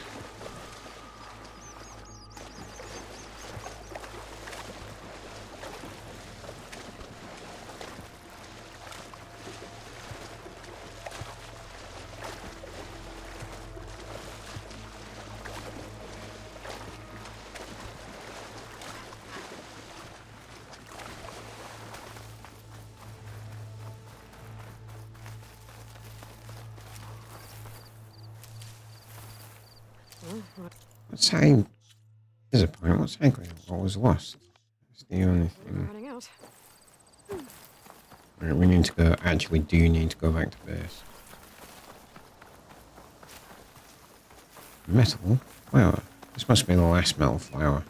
What's saying? There's a point. What's exactly what was lost? That's the only thing. Running out. Right, we need to go. Actually, do need to go back to base. Metal flower. This must be the last metal flower.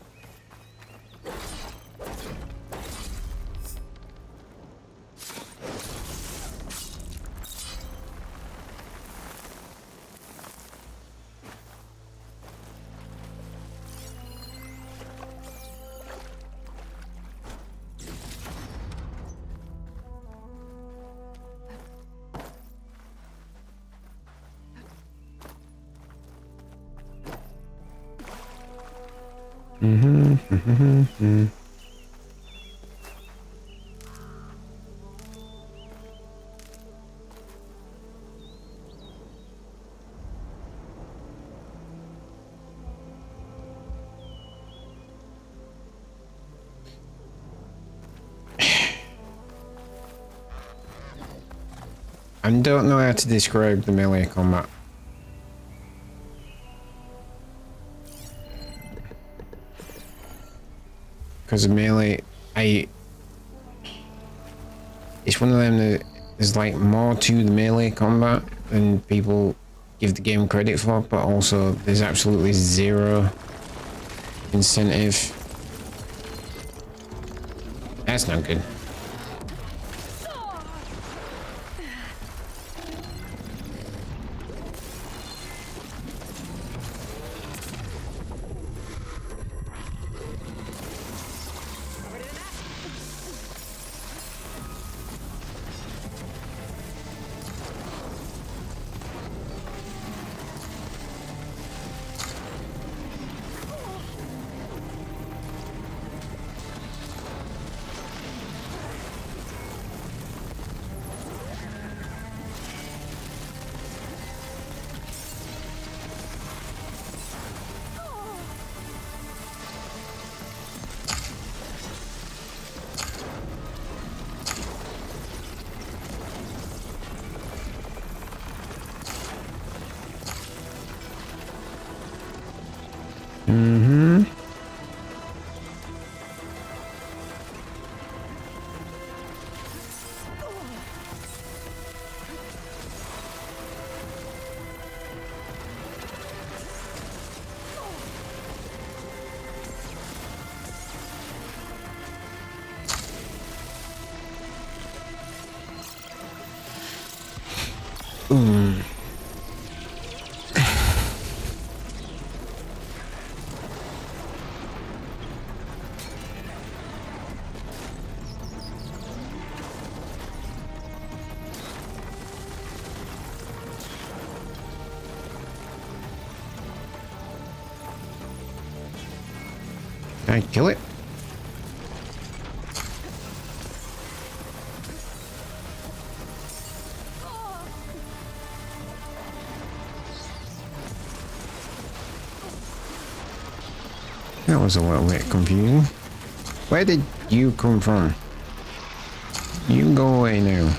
Mm-hmm. I don't know how to describe the melee combat. Because of melee, it's one of them that there's like more to the melee combat than people give the game credit for, but also there's absolutely zero incentive. That's not good. Mm-hmm. Can I kill it? That was a little bit confusing. Where did you come from? You go away now.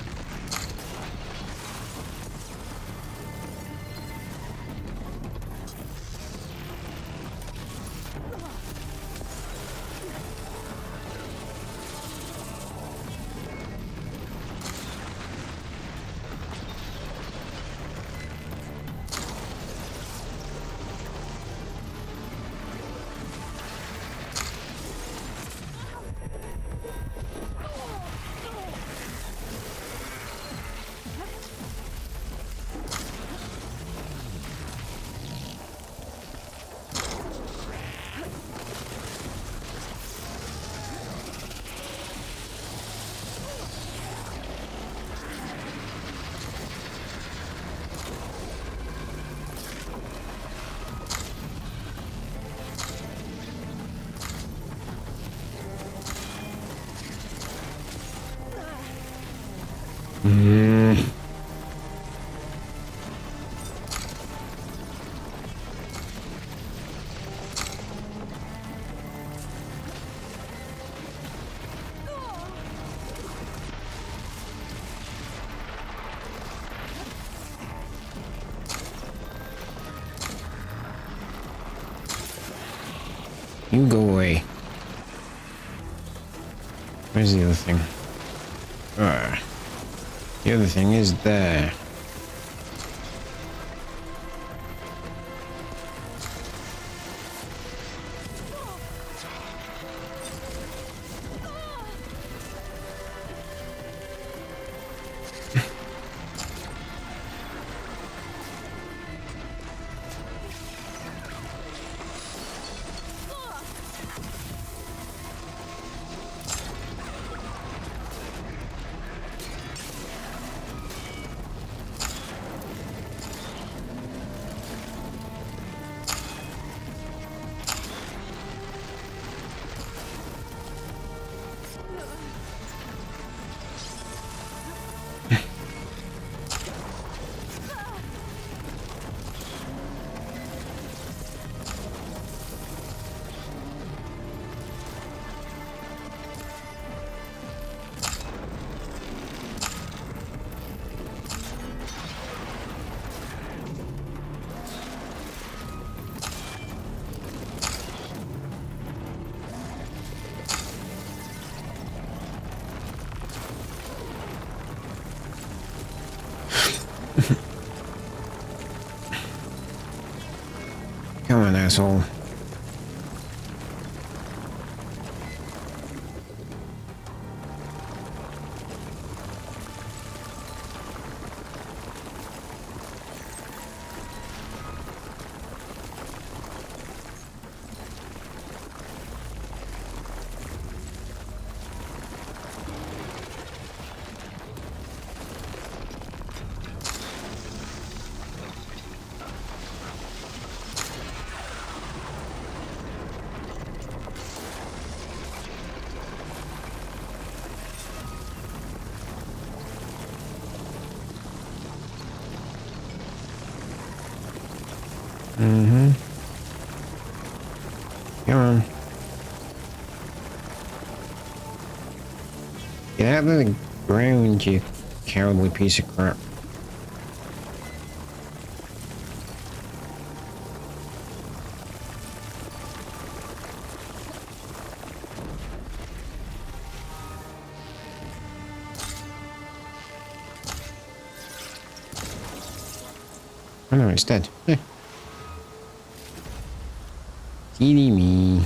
You go away. Where's the other thing? The other thing is there. Come on, asshole. Mm-hmm. Come on. Get out of the ground, you cowardly piece of crap. Oh no, it's dead. Kidding me.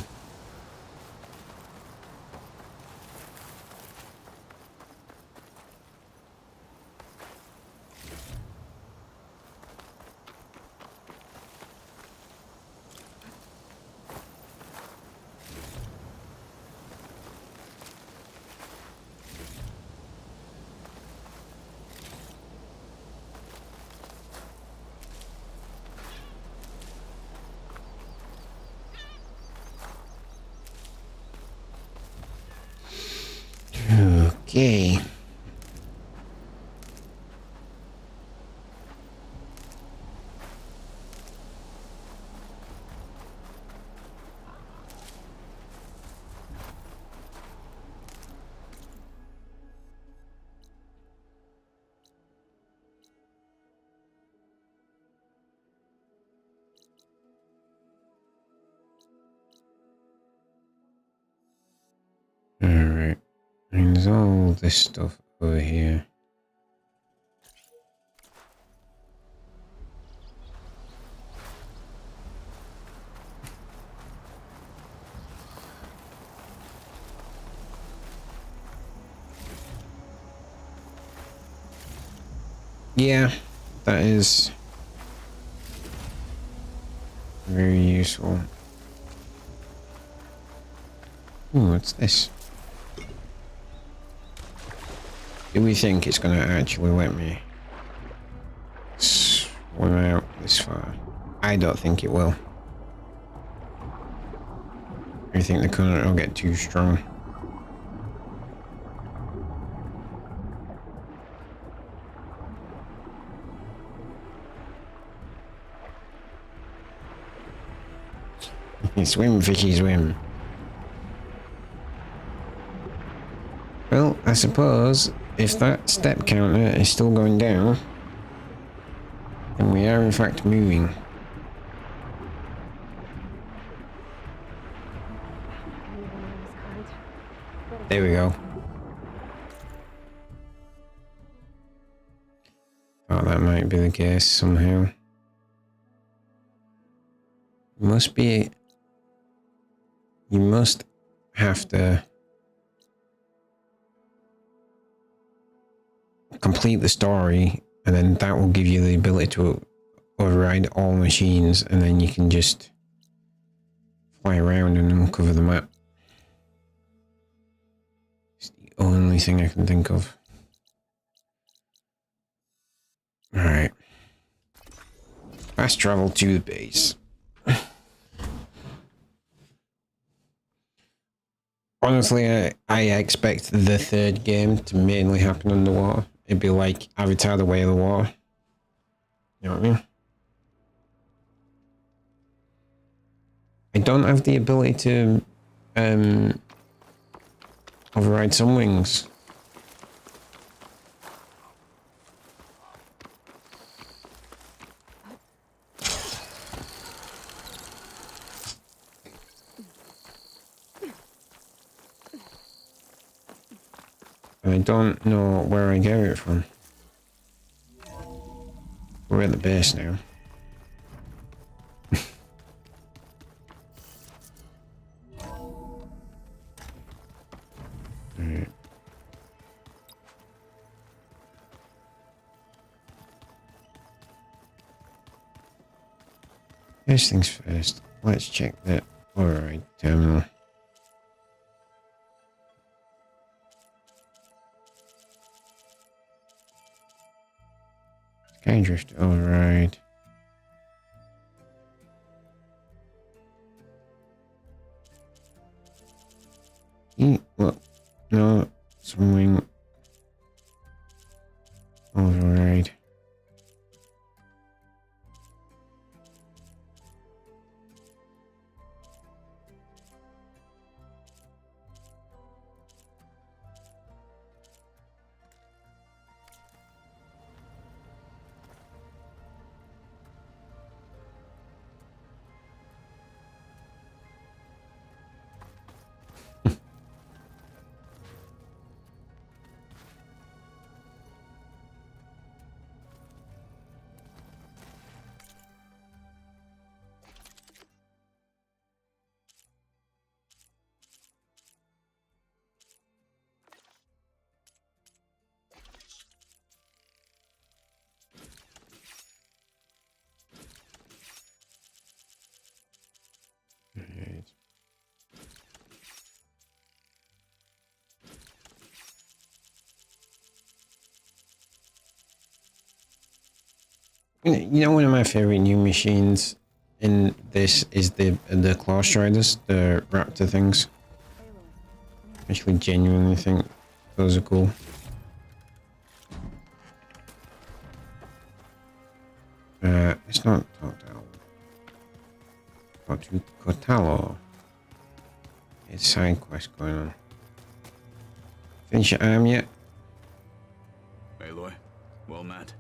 Okay. Alright. And there's all this stuff over here. Yeah, that is very useful. Ooh, what's this? Do we think it's going to actually let me swim out this far? I don't think it will. I think the current will get too strong. Swim, fishy, swim. Well, I suppose if that step counter is still going down, then we are in fact moving. There we go. Oh, that might be the case somehow. Must be... You must have to complete the story, and then that will give you the ability to override all machines, and then you can just fly around and uncover the map. It's the only thing I can think of. Alright. Fast travel to the base. Honestly, I expect the third game to mainly happen underwater. It'd be like Avatar: The Way of the Water. You know what I mean? I don't have the ability to override some wings. I don't know where I get it from. We're at the base now. Alright. First things first, let's check the override terminal. Skydrift override. Well, no, swing override. Alright. You know, one of my favorite new machines in this is the claw striders, the raptor things. Actually, genuinely think those are cool. It's not Total. Not Kotalo. It's side quest going on. Finish your arm yet? Aloy, well met.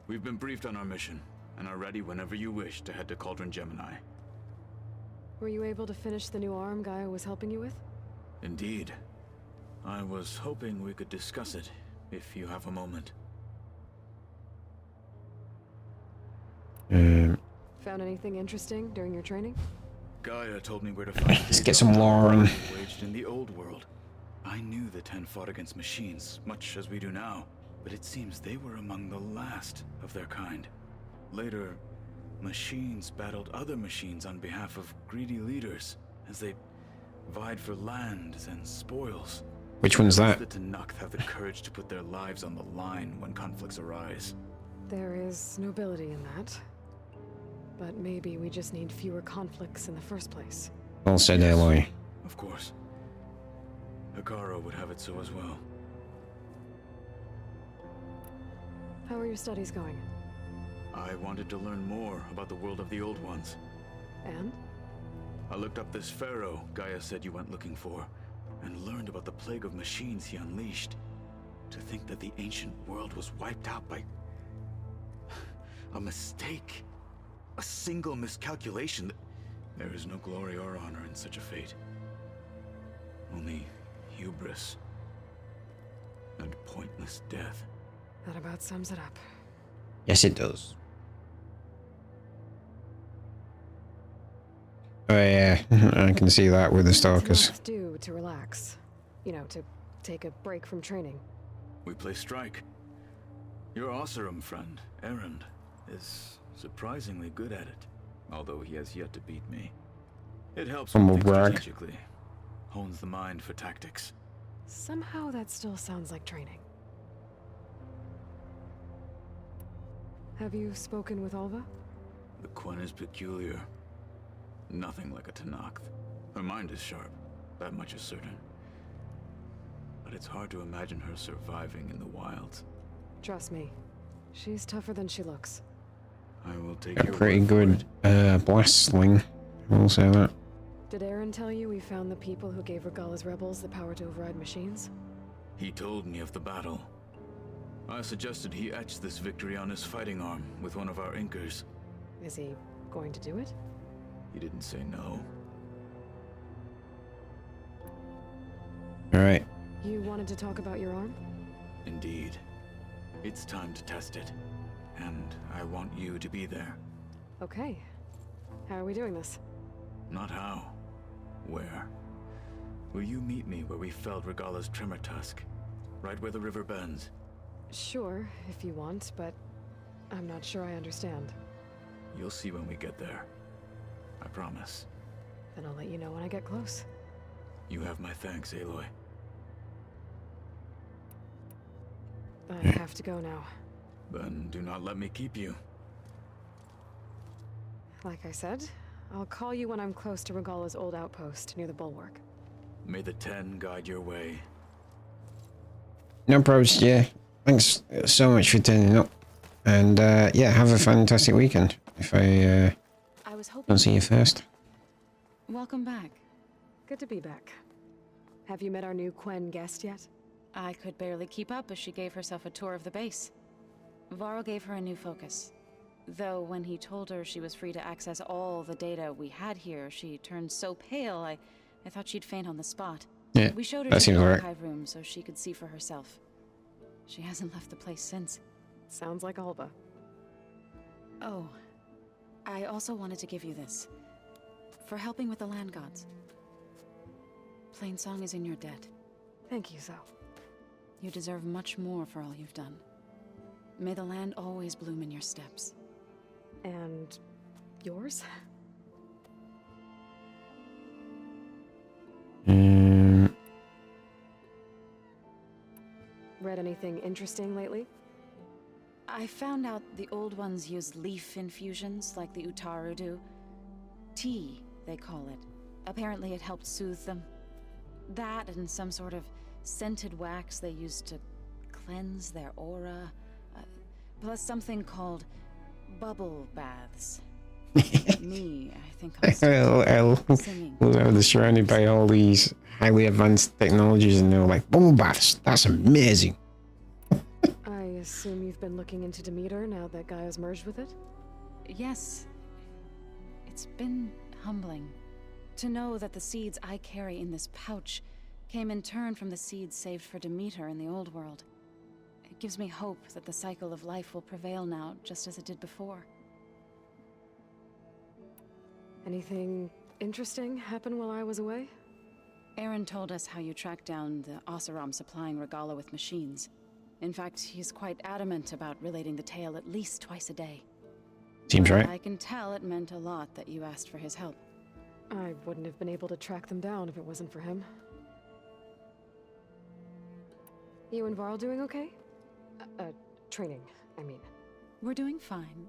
We've been briefed on our mission, and are ready whenever you wish to head to Cauldron Gemini. Were you able to finish the new arm Gaia was helping you with? Indeed. I was hoping we could discuss it, if you have a moment. Found anything interesting during your training? Gaia told me where to find Let's get some lore on. waged in the old world. I knew the 10 fought against machines, much as we do now, but it seems they were among the last of their kind. Later, machines battled other machines on behalf of greedy leaders, as they vied for lands and spoils. Which one's that? The Danarkage have the courage to put their lives on the line when conflicts arise. There is nobility in that. But maybe we just need fewer conflicts in the first place. Well said, Aloy. Of course. Hikaru would have it so as well. How are your studies going? I wanted to learn more about the world of the Old Ones. And? I looked up this pharaoh Gaia said you went looking for, and learned about the plague of machines he unleashed. To think that the ancient world was wiped out by a mistake. A single miscalculation. There is no glory or honor in such a fate. Only hubris and pointless death. That about sums it up. Yes, it does. Oh yeah, I can see that with the stalkers. What do you to relax? You know, to take a break from training. We play strike. Your Osserum friend, Erend, is surprisingly good at it, although he has yet to beat me. It helps Humble him think brag. strategically, hones the mind for tactics. Somehow that still sounds like training. Have you spoken with Alva? The Quen is peculiar. Nothing like a Danarkage. Her mind is sharp, that much is certain. But it's hard to imagine her surviving in the wilds. Trust me, she's tougher than she looks. I will take Got a your pretty word for good it. blast sling. I will say that. Did Aaron tell you we found the people who gave Regala's rebels the power to override machines? He told me of the battle. I suggested he etch this victory on his fighting arm with one of our inkers. Is he going to do it? He didn't say no. Alright. You wanted to talk about your arm? Indeed. It's time to test it. and I want you to be there. Okay. How are we doing this? Not how. Where? Will you meet me where we felled Regala's tremor tusk? Right where the river bends? Sure, if you want, but I'm not sure I understand. You'll see when we get there. I promise. Then I'll let you know when I get close. You have my thanks, Aloy. I have to go now. Then do not let me keep you. Like I said, I'll call you when I'm close to Regala's old outpost near the bulwark. May the 10 guide your way. No problems, yeah. Thanks so much for turning up. And yeah, have a fantastic weekend. If I was hoping. don't see you first. Welcome back. Good to be back. Have you met our new Quen guest yet? I could barely keep up as she gave herself a tour of the base. Varl gave her a new focus. Though when he told her she was free to access all the data we had here, she turned so pale, I thought she'd faint on the spot. Yeah, We showed her that to seems the right. archive room so she could see for herself. She hasn't left the place since. Sounds like Alba. Oh, I also wanted to give you this. For helping with the land gods. Plainsong is in your debt. Thank you, so. You deserve much more for all you've done. May the land always bloom in your steps. And yours? Read anything interesting lately? I found out the old ones use leaf infusions like the Utaru do. Tea, they call it. Apparently it helped soothe them. That and some sort of scented wax they used to cleanse their aura. Plus something called bubble baths. Me, I think I'm singing. They're surrounded by all these highly advanced technologies and they're like, bubble baths, that's amazing. I assume you've been looking into Demeter now that Gaia's merged with it? Yes. It's been humbling. To know that the seeds I carry in this pouch came in turn from the seeds saved for Demeter in the old world. It gives me hope that the cycle of life will prevail now, just as it did before. Anything interesting happen while I was away? Aaron told us how you tracked down the Oseram supplying Regala with machines. In fact, he's quite adamant about relating the tale at least twice a day. Seems But right. I can tell it meant a lot that you asked for his help. I wouldn't have been able to track them down if it wasn't for him. You and Varl doing okay? Training, I mean. We're doing fine.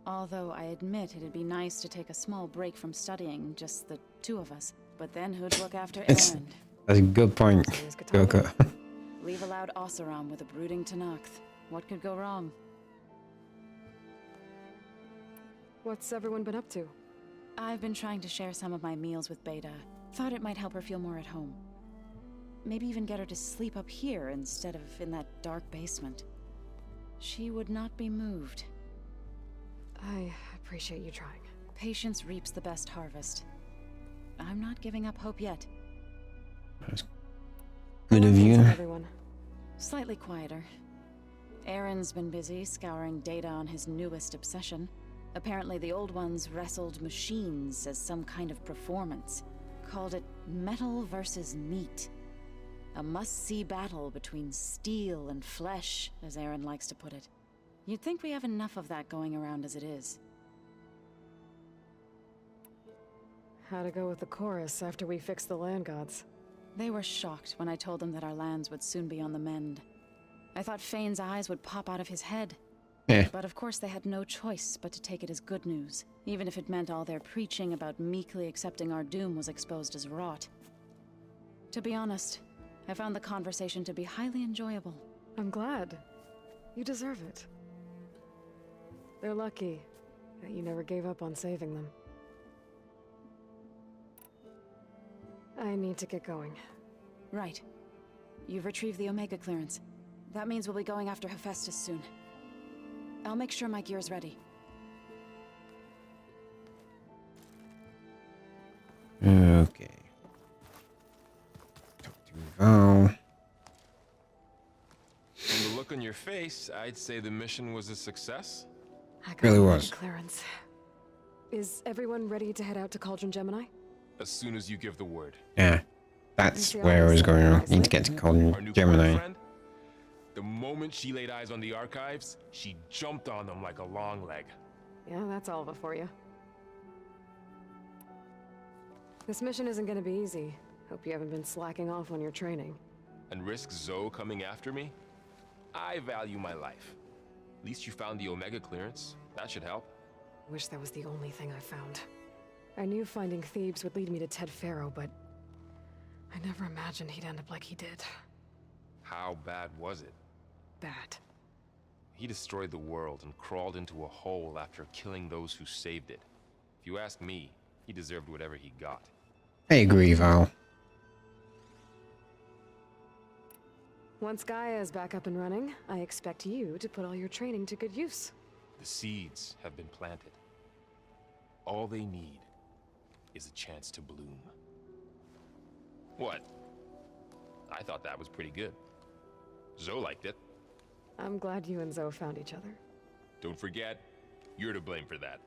Although I admit it'd be nice to take a small break from studying, just the two of us. But then who'd look after Aaron? That's a good point, Always good time. Coco. Leave a loud Oseram with a brooding Tenakth. What could go wrong? What's everyone been up to? I've been trying to share some of my meals with Beta. Thought it might help her feel more at home. Maybe even get her to sleep up here instead of in that dark basement. She would not be moved. I appreciate you trying. Patience reaps the best harvest. I'm not giving up hope yet. Good of Thanks, you. everyone. Slightly quieter. Aaron's been busy scouring data on his newest obsession. Apparently the old ones wrestled machines as some kind of performance. Called it metal versus meat. A must-see battle between steel and flesh, as Aaron likes to put it. You'd think we have enough of that going around as it is. How to go with the chorus after we fix the land gods? They were shocked when I told them that our lands would soon be on the mend. I thought Fane's eyes would pop out of his head. Yeah. But of course they had no choice but to take it as good news, even if it meant all their preaching about meekly accepting our doom was exposed as rot. To be honest, I found the conversation to be highly enjoyable. I'm glad. You deserve it. They're lucky that you never gave up on saving them. I need to get going. Right. You've retrieved the Omega clearance. That means we'll be going after Hephaestus soon. I'll make sure my gear's ready. Okay. Talk to Val. From the look on your face, I'd say the mission was a success. I got Really all was. the clearance. Is everyone ready to head out to Cauldron Gemini? As soon as you give the word. Yeah, that's You where I was going wrong. wisely. Need to get to Our Cauldron new Gemini. girlfriend? The moment she laid eyes on the archives, she jumped on them like a long leg. Yeah, that's Alva for you. This mission isn't gonna be easy. Hope you haven't been slacking off on your training. And risk Zoe coming after me? I value my life. At least you found the Omega clearance. That should help. Wish that was the only thing I found. I knew finding Thebes would lead me to Ted Faro, but I never imagined he'd end up like he did. How bad was it? Bad. He destroyed the world and crawled into a hole after killing those who saved it. If you ask me, he deserved whatever he got. I agree, Val. Once Gaia is back up and running, I expect you to put all your training to good use. The seeds have been planted. All they need is a chance to bloom. What? I thought that was pretty good. Zoe liked it. I'm glad you and Zoe found each other. Don't forget, you're to blame for that.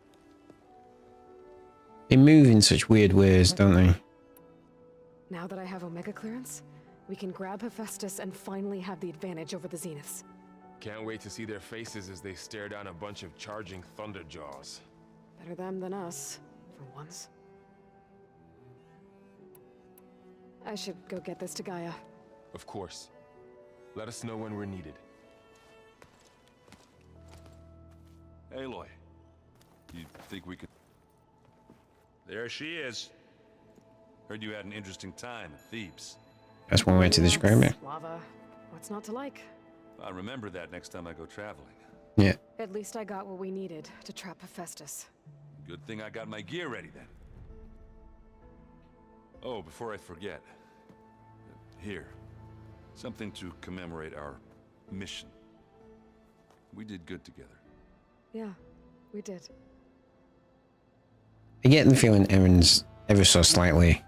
They move in such weird ways, don't they? Now that I have Omega clearance, we can grab Hephaestus and finally have the advantage over the Zeniths. Can't wait to see their faces as they stare down a bunch of charging thunderjaws. Better them than us, for once. I should go get this to Gaia. Of course. Let us know when we're needed. Aloy, you think we could... There she is. Heard you had an interesting time at Thebes. That's one way to describe it. Lava. What's not to like? I'll remember that next time I go traveling. Yeah. At least I got what we needed to trap Hephaestus. Good thing I got my gear ready then. Oh, before I forget. Here. Something to commemorate our mission. We did good together. Yeah, we did. I get the feeling Erin's ever so slightly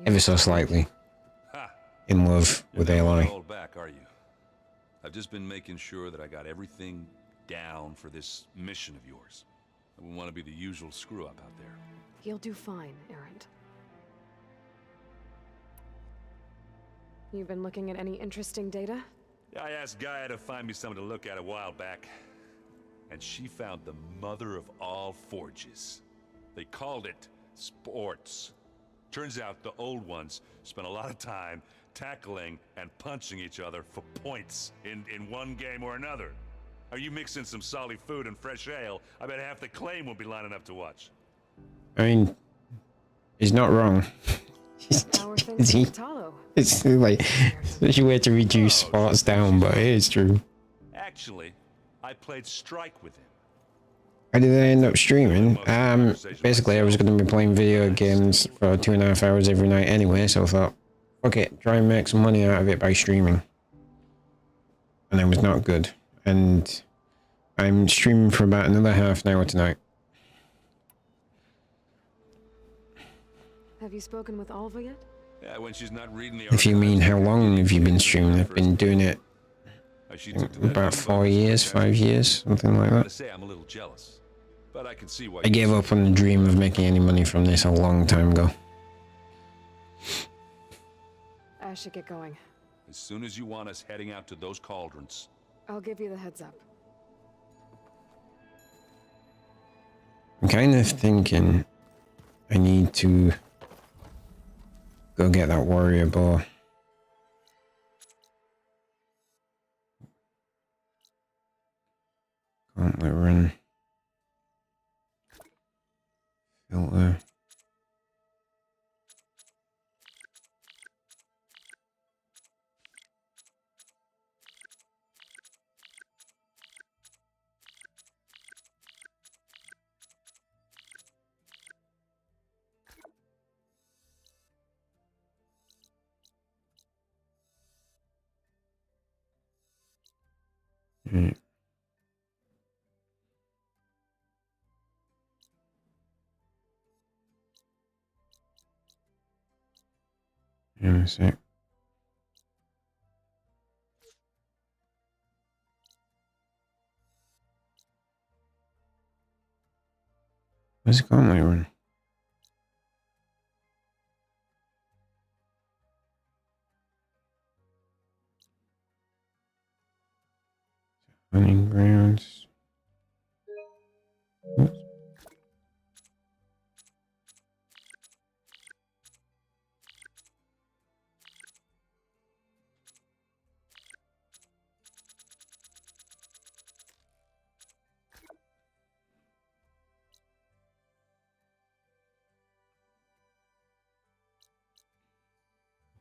Ha! in love with You're not gonna Aloy. hold back, are you? I've just been making sure that I got everything down for this mission of yours. I wouldn't want to be the usual screw-up out there. You'll do fine, Erend. You've been looking at any interesting data? I asked Gaia to find me something to look at a while back, and she found the mother of all forges. They called it sports. Turns out the old ones spent a lot of time tackling and punching each other for points in one game or another. Are you mixing some solid food and fresh ale? I bet half the claim will be lining up to watch. I mean, he's not wrong. Our things He- with Talo. It's like such a way to reduce sports down, but it is true. Actually, I played strike with him. How did I end up streaming? Basically I was going to be playing video games for 2.5 hours every night anyway, so I thought, okay, try and make some money out of it by streaming. And it was not good. And I'm streaming for about another half an hour tonight. Have you spoken with Alva yet? Yeah, when she's not reading the If you mean archives, how long have you been streaming? I've been doing it she took to that about humbug 4 years, stuff. 5 years, something like I that. gotta say, I'm a little jealous, but I can see why. I gave up on the dream of making any money from this a long time ago. I should get going. As soon as you want us heading out to those cauldrons. I'll give you the heads up. I'm kind of thinking I need to go get that warrior bow. Gauntlet run. Filter. Right. Yeah, a sec. Where's the gauntlet run? Hunting grounds. Oops.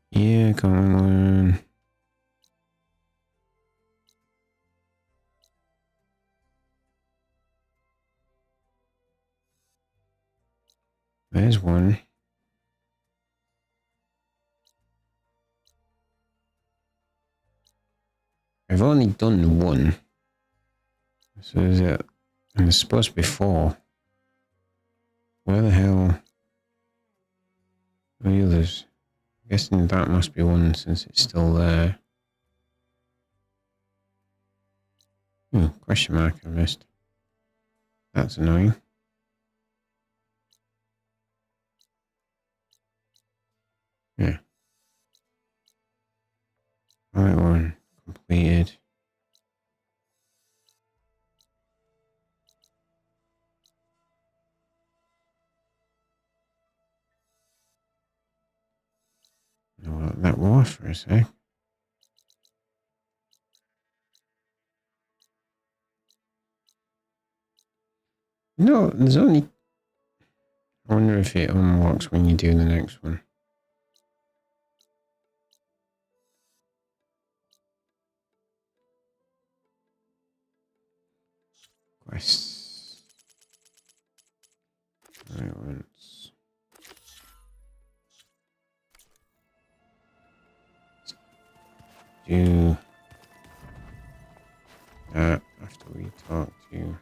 Yeah, come on. There's one. I've only done one. So is it? And there's supposed to be 4. Where the hell are the others? I'm guessing that must be one since it's still there. Oh, question mark I missed. That's annoying. Yeah. Right one completed. No, that was for a sec. No, there's only. I wonder if it unlocks when you do the next one. Quests. Right once. Do that after we talk to.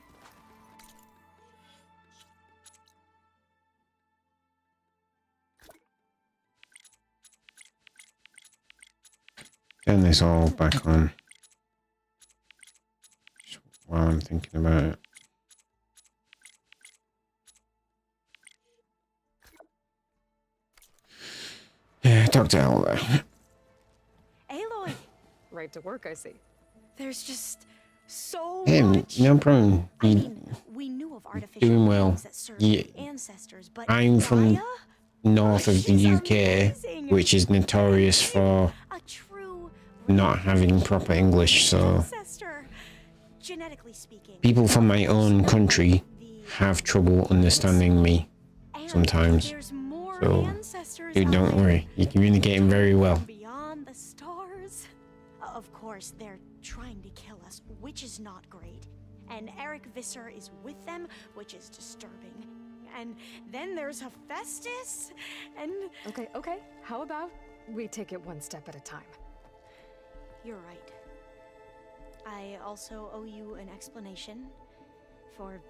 Turn this all back on. Just while I'm thinking about it. Yeah, Dr. Elder. Aloy! Right to work, I see. There's just so Hey, much. no problem. I You mean, we knew of artificial doing well. beings that served Yeah, the ancestors, but I'm from Gaia? north of the She's UK, amazing. which is notorious for A true not having proper English, so ancestor. Genetically speaking, people from my own country the have trouble understanding me and sometimes. there's more So, ancestors dude, out don't there. worry. You're communicating very well. Beyond the stars. Of course, they're trying to kill us, which is not great. And Eric Visser is with them, which is disturbing. And then there's Hephaestus, and... Okay. How about we take it one step at a time? You're right. I also owe you an explanation for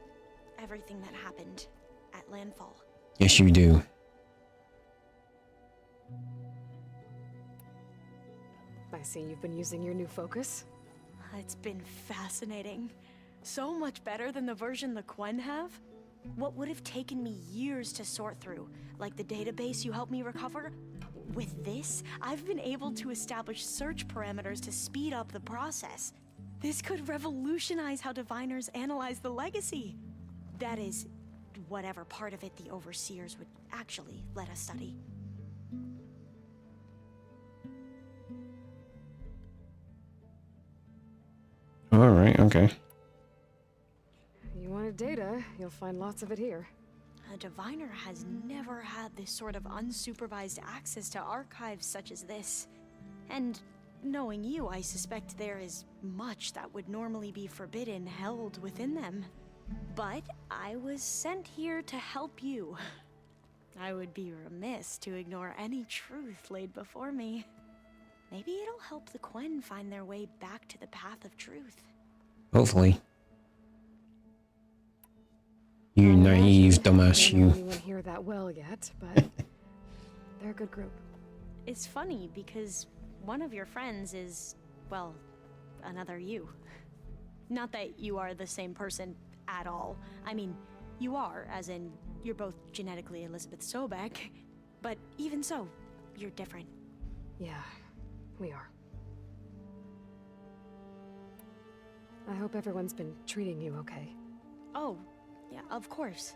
everything that happened at Landfall. Yes, you do. I see you've been using your new focus. It's been fascinating. So much better than the version the Quen have. What would have taken me years to sort through, like the database you helped me recover, with this, I've been able to establish search parameters to speed up the process. This could revolutionize how diviners analyze the legacy. That is, whatever part of it the overseers would actually let us study. Alright, okay. You wanted data, you'll find lots of it here. A diviner has never had this sort of unsupervised access to archives such as this. And knowing you, I suspect there is much that would normally be forbidden held within them. But I was sent here to help you. I would be remiss to ignore any truth laid before me. Maybe it'll help the Quen find their way back to the path of truth. Hopefully. You naive dumbass, I don't know you. anyone here that well yet, but they're a good group. It's funny because one of your friends is, well, another you. Not that you are the same person at all. I mean, you are, as in You're both genetically Elizabeth Sobek, but even so, you're different. Yeah, we are. I hope everyone's been treating you okay. Oh, yeah, of course.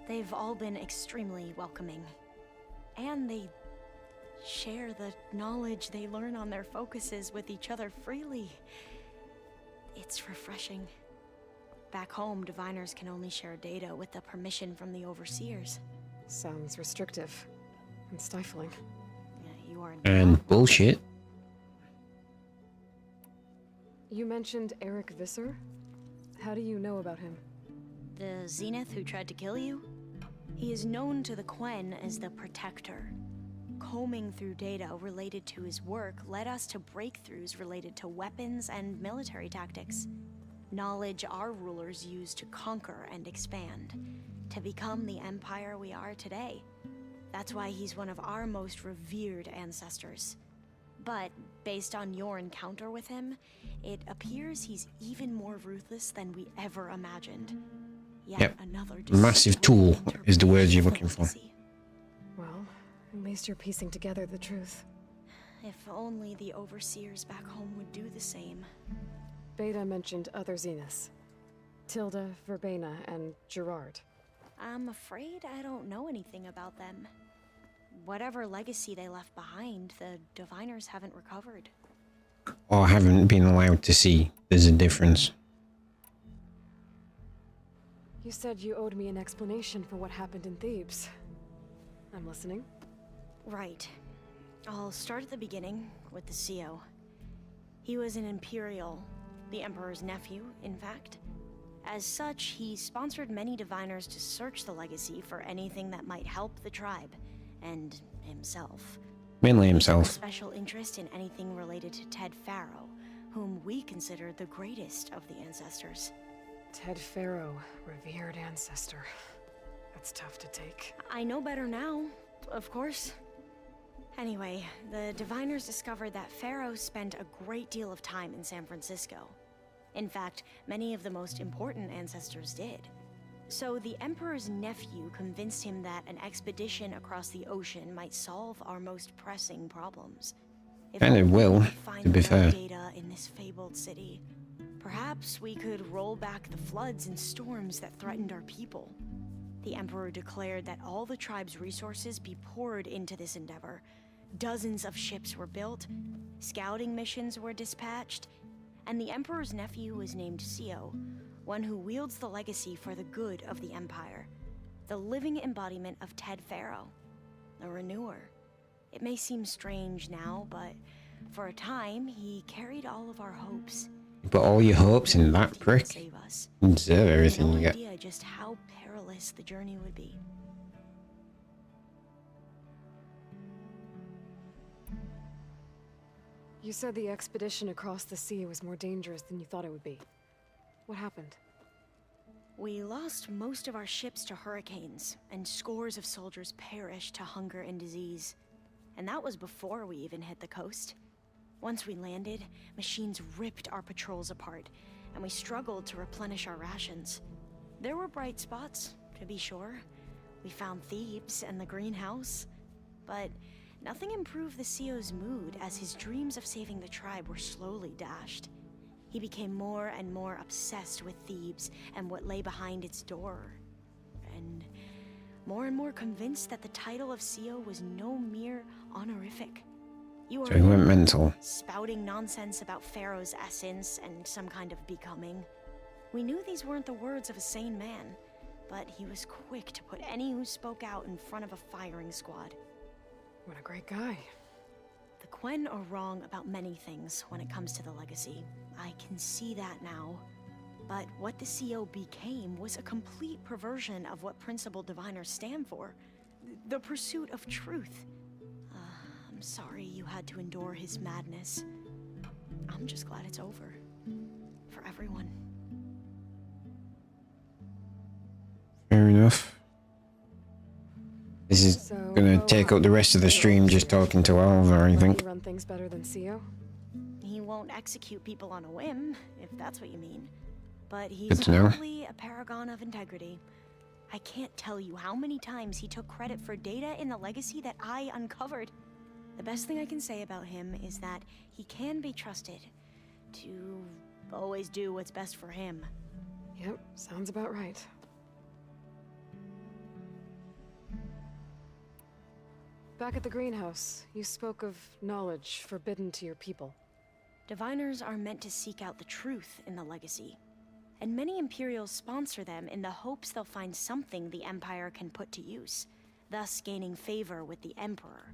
They've all been extremely welcoming. And they share the knowledge they learn on their focuses with each other freely. It's refreshing. Back home, diviners can only share data with the permission from the overseers. Sounds restrictive and stifling. Yeah, you are And not bullshit. You mentioned Eric Visser? How do you know about him? the Zenith who tried to kill you? He is known to the Quen as the Protector. Combing through data related to his work led us to breakthroughs related to weapons and military tactics. Knowledge our rulers used to conquer and expand, to become the empire we are today. That's why he's one of our most revered ancestors. But based on your encounter with him, it appears he's even more ruthless than we ever imagined. Yet Yep. another Massive tool is the word you're looking for. Well, at least you're piecing together the truth. If only the overseers back home would do the same. Beta mentioned other Zeniths. Tilda, Verbena, and Gerard. I'm afraid I don't know anything about them. Whatever legacy they left behind, the diviners haven't recovered. Or haven't been allowed to see. There's a difference. You said you owed me an explanation for what happened in Thebes. I'm listening. Right. I'll start at the beginning with the CO. He was an Imperial, the Emperor's nephew, in fact. As such, he sponsored many diviners to search the legacy for anything that might help the tribe, and himself. Mainly He took a himself. special interest in anything related to Ted Faro, whom we consider the greatest of the ancestors. Ted Faro, revered ancestor. That's tough to take. I know better now, of course. Anyway, the diviners discovered that Pharaoh spent a great deal of time in San Francisco. In fact, many of the most important ancestors did. So the Emperor's nephew convinced him that an expedition across the ocean might solve our most pressing problems. If And it only we will, could find to be the fair. right data in this fabled city, perhaps we could roll back the floods and storms that threatened our people. The Emperor declared that all the tribe's resources be poured into this endeavor. Dozens of ships were built, scouting missions were dispatched, and the Emperor's nephew was named Sio, one who wields the legacy for the good of the Empire, the living embodiment of Ted Faro, a renewer. It may seem strange now, but for a time, he carried all of our hopes. You put all your hopes in that He would prick. save us. You deserve everything No you get. idea just how perilous the journey would be. You said the expedition across the sea was more dangerous than you thought it would be. What happened? We lost most of our ships to hurricanes, and scores of soldiers perished to hunger and disease. And that was before we even hit the coast. Once we landed, machines ripped our patrols apart, and we struggled to replenish our rations. There were bright spots, to be sure. We found Thebes and the greenhouse, but nothing improved the CO's mood as his dreams of saving the tribe were slowly dashed. He became more and more obsessed with Thebes and what lay behind its door, and more convinced that the title of CO was no mere honorific. You So he went mental. spouting nonsense about Pharaoh's essence and some kind of becoming. We knew these weren't the words of a sane man, but he was quick to put any who spoke out in front of a firing squad. What a great guy. The Quen are wrong about many things when it comes to the legacy. I can see that now. But what the CO became was a complete perversion of what principal diviners stand for. The pursuit of truth. I'm sorry you had to endure his madness. I'm just glad it's over. For everyone. Fair enough. This is So, gonna oh, take up the rest of the stream just talking to Alva, I Let think. me run things better than CO? He won't execute people on a whim, if that's what you mean. But he's Good to know. probably a paragon of integrity. I can't tell you how many times he took credit for data in the legacy that I uncovered. The best thing I can say about him is that he can be trusted to always do what's best for him. Yep, sounds about right. Back at the greenhouse, you spoke of knowledge forbidden to your people. Diviners are meant to seek out the truth in the legacy, and many Imperials sponsor them in the hopes they'll find something the Empire can put to use, thus gaining favor with the Emperor.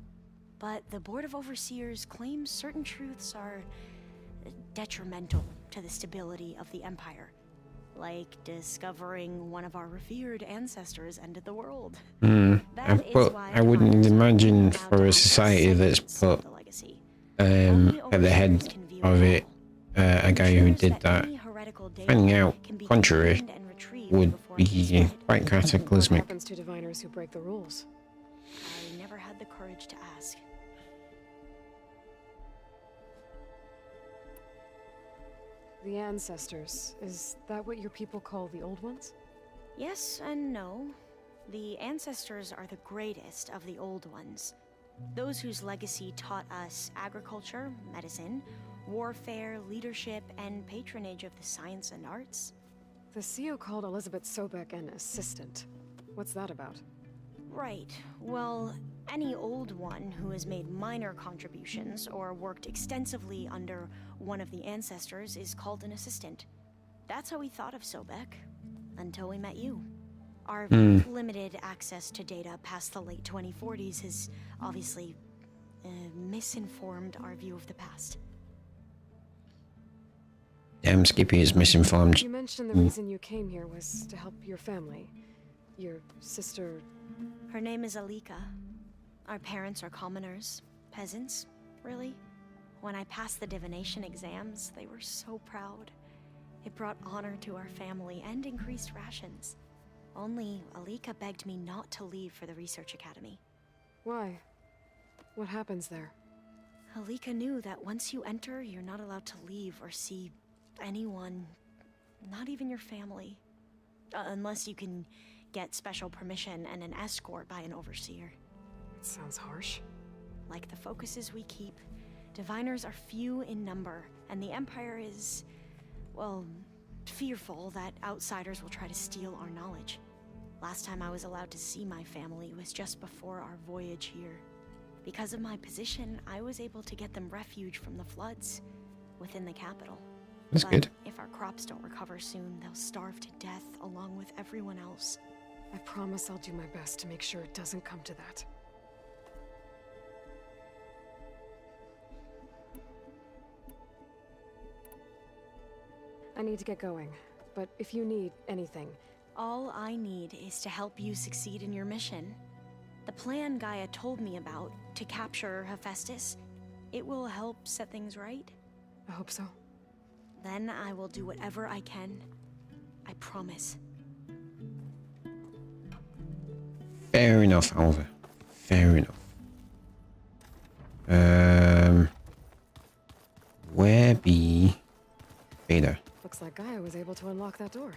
But the Board of Overseers claims certain truths are detrimental to the stability of the Empire, like discovering one of our revered ancestors ended the world. But I wouldn't imagine for a society that's put at the head of it a guy who did that, finding out contrary would be quite What cataclysmic. happens to diviners who break the rules? I never had the courage to ask. The ancestors, is that what your people call the old ones? Yes and no. The ancestors are the greatest of the old ones. Those whose legacy taught us agriculture, medicine, warfare, leadership, and patronage of the science and arts. The CEO called Elizabeth Sobek an assistant. What's that about? Right. Well, any old one who has made minor contributions or worked extensively under one of the ancestors is called an assistant. That's how we thought of Sobek, until we met you. Our limited access to data past the late 2040s has obviously misinformed our view of the past. Damn, Skippy is misinformed. You mentioned the reason you came here was to help your family. Your sister... Her name is Alika. Our parents are commoners, peasants, really. When I passed the divination exams, they were so proud. It brought honor to our family and increased rations. Only Alika begged me not to leave for the research academy. Why? What happens there? Alika knew that once you enter, you're not allowed to leave or see anyone, not even your family. Unless you can get special permission and an escort by an overseer. It sounds harsh. Like the focuses we keep, diviners are few in number, and the Empire is, well, fearful that outsiders will try to steal our knowledge. Last time I was allowed to see my family was just before our voyage here. Because of my position, I was able to get them refuge from the floods within the capital. That's But good. if our crops don't recover soon, they'll starve to death along with everyone else. I promise I'll do my best to make sure it doesn't come to that. I need to get going, but if you need anything... All I need is to help you succeed in your mission. The plan Gaia told me about, to capture Hephaestus, it will help set things right. I hope so. Then I will do whatever I can. I promise. Fair enough, Alva. Fair enough. Where be Beta? Looks like Gaia was able to unlock that door.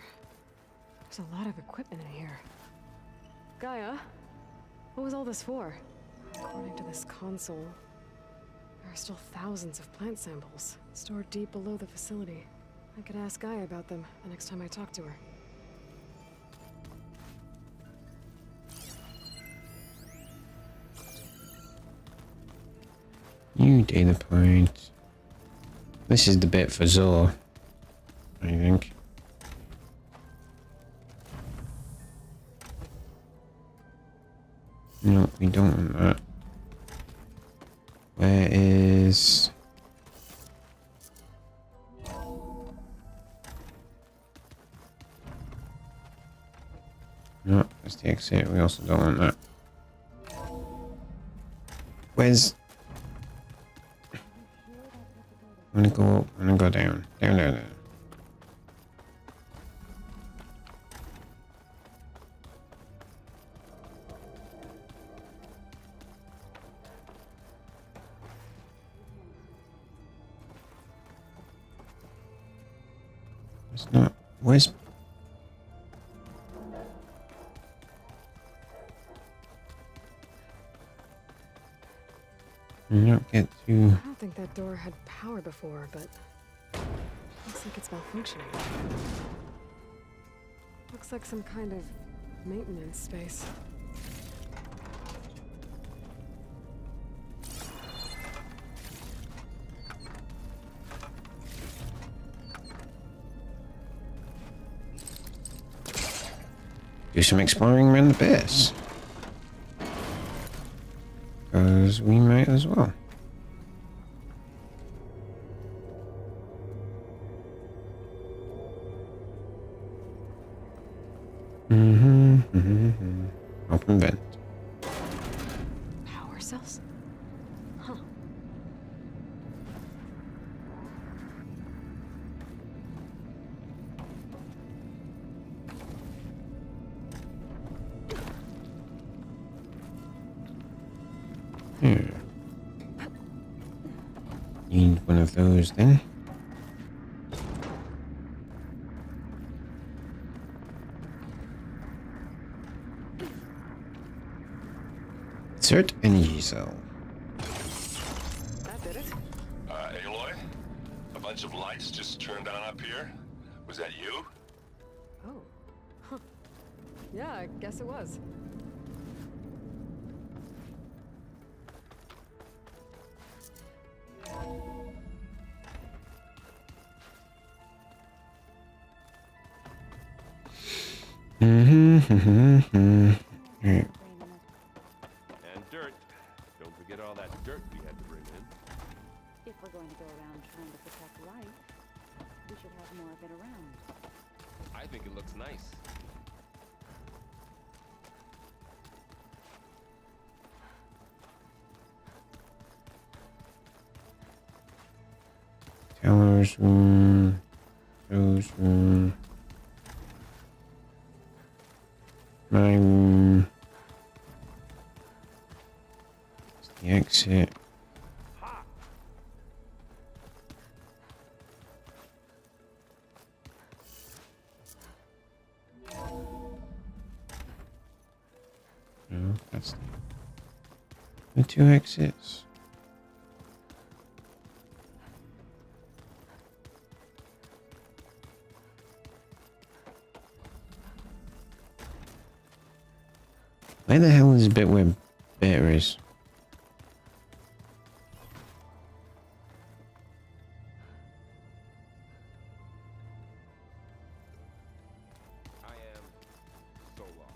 There's a lot of equipment in here. Gaia? What was all this for? According to this console, there are still thousands of plant samples stored deep below the facility. I could ask Gaia about them the next time I talk to her. New data point. This is the bit for Zor, I think. No, we don't want that. Where is... No, that's the exit. We also don't want that. Where's... I'm gonna go up, I'm gonna go down. Down, down, down. It's not. Where's... that door had power before, but looks like it's malfunctioning. Looks like some kind of maintenance space. Do some exploring around the base. Because we might as well. Open vent. Power cells? Huh. Need one of those then. Insert energy cell. That did it. Aloy? A bunch of lights just turned on up here? Was that you? Oh. Huh. Yeah, I guess it was. Alright. And dirt. Don't forget all that dirt we had to bring in. If we're going to go around trying to protect life, we should have more of it around. I think it looks nice. Teller's room. Rose room. My room. It's the exit. No, that's the two exits. Where the hell is the bit where Bear is? I am so lost.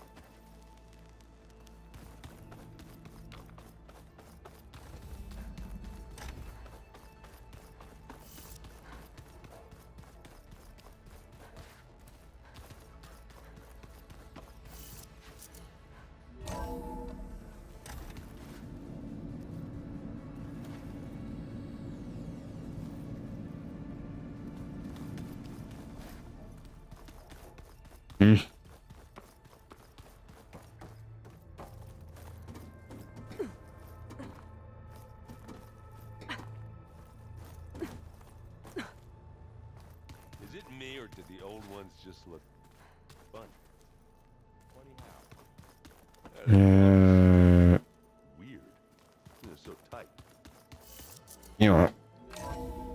Is it me, or did the old ones just look fun? Funny how? Weird. They're so tight. You know what?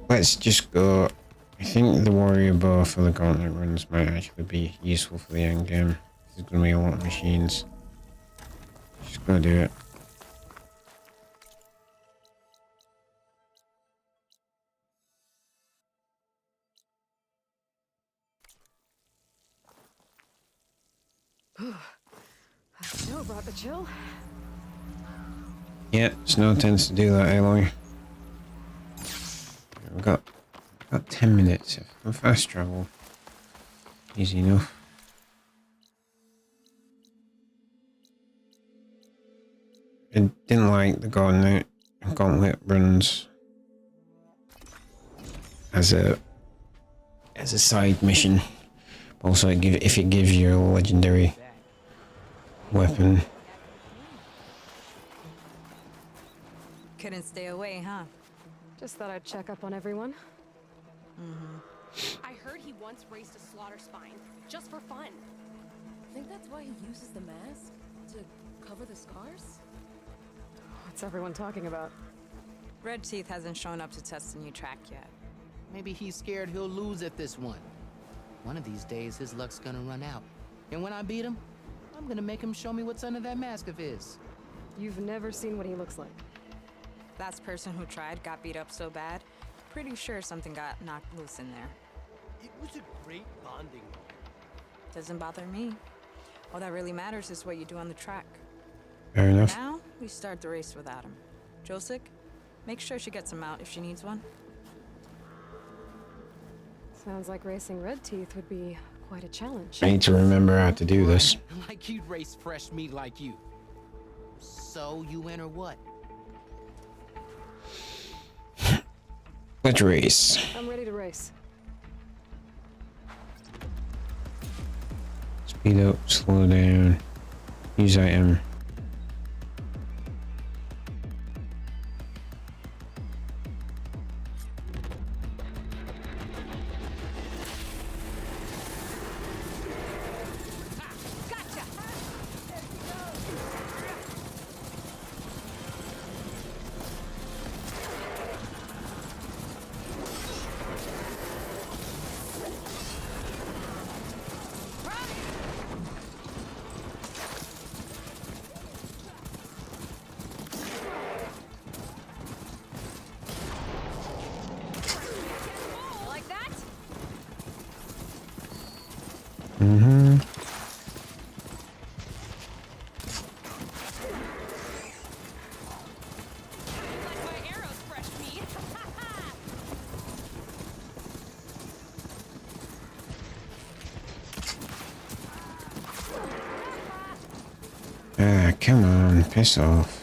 Let's just go. I think the warrior bow for the gauntlet runs might actually be useful for the end game. There's gonna be a lot of machines. Just go do it. Snow brought the chill. Yeah, snow tends to do that, Aloy. We've got 10 minutes of fast travel. Easy enough. I didn't like the gauntlet runs as a side mission. Also, if it gives you a legendary weapon. Couldn't stay away, huh? Just thought I'd check up on everyone. I heard he once raced a slaughter spine, just for fun. Think that's why he uses the mask? To cover the scars? What's everyone talking about? Red Teeth hasn't shown up to test the new track yet. Maybe he's scared he'll lose at this one. One of these days, his luck's gonna run out. And when I beat him, I'm gonna make him show me what's under that mask of his. You've never seen what he looks like. Last person who tried got beat up so bad. Pretty sure something got knocked loose in there. It was a great bonding moment. Doesn't bother me. All that really matters is what you do on the track. Fair enough. Now, we start the race without him. Josik, make sure she gets him out if she needs one. Sounds like racing Red Teeth would be quite a challenge. I need to remember how to do this. Like you'd race fresh meat like you. So, you in or what? Let's race. I'm ready to race. Speed up, slow down. Use item. Like that? Mm-hmm. Like my arrows, fresh meat. Ah, come on, piss off.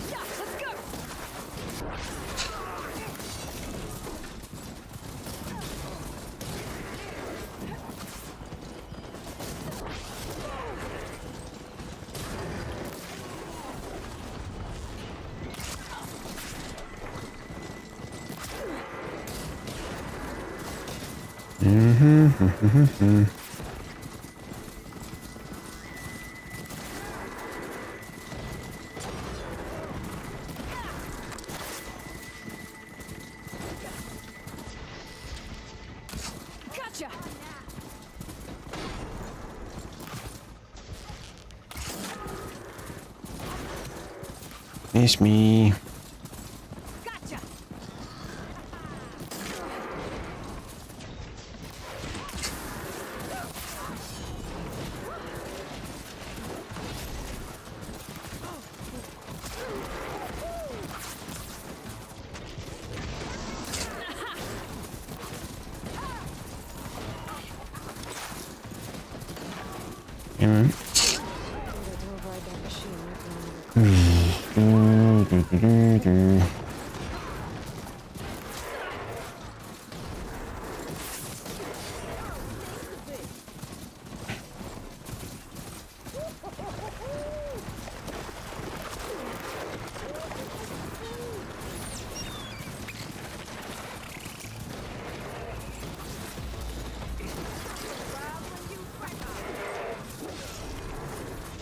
Yeah, let's go. Mm-hmm. Gotcha. It's me. Gotcha. Come on. I think I drove right that machine right now.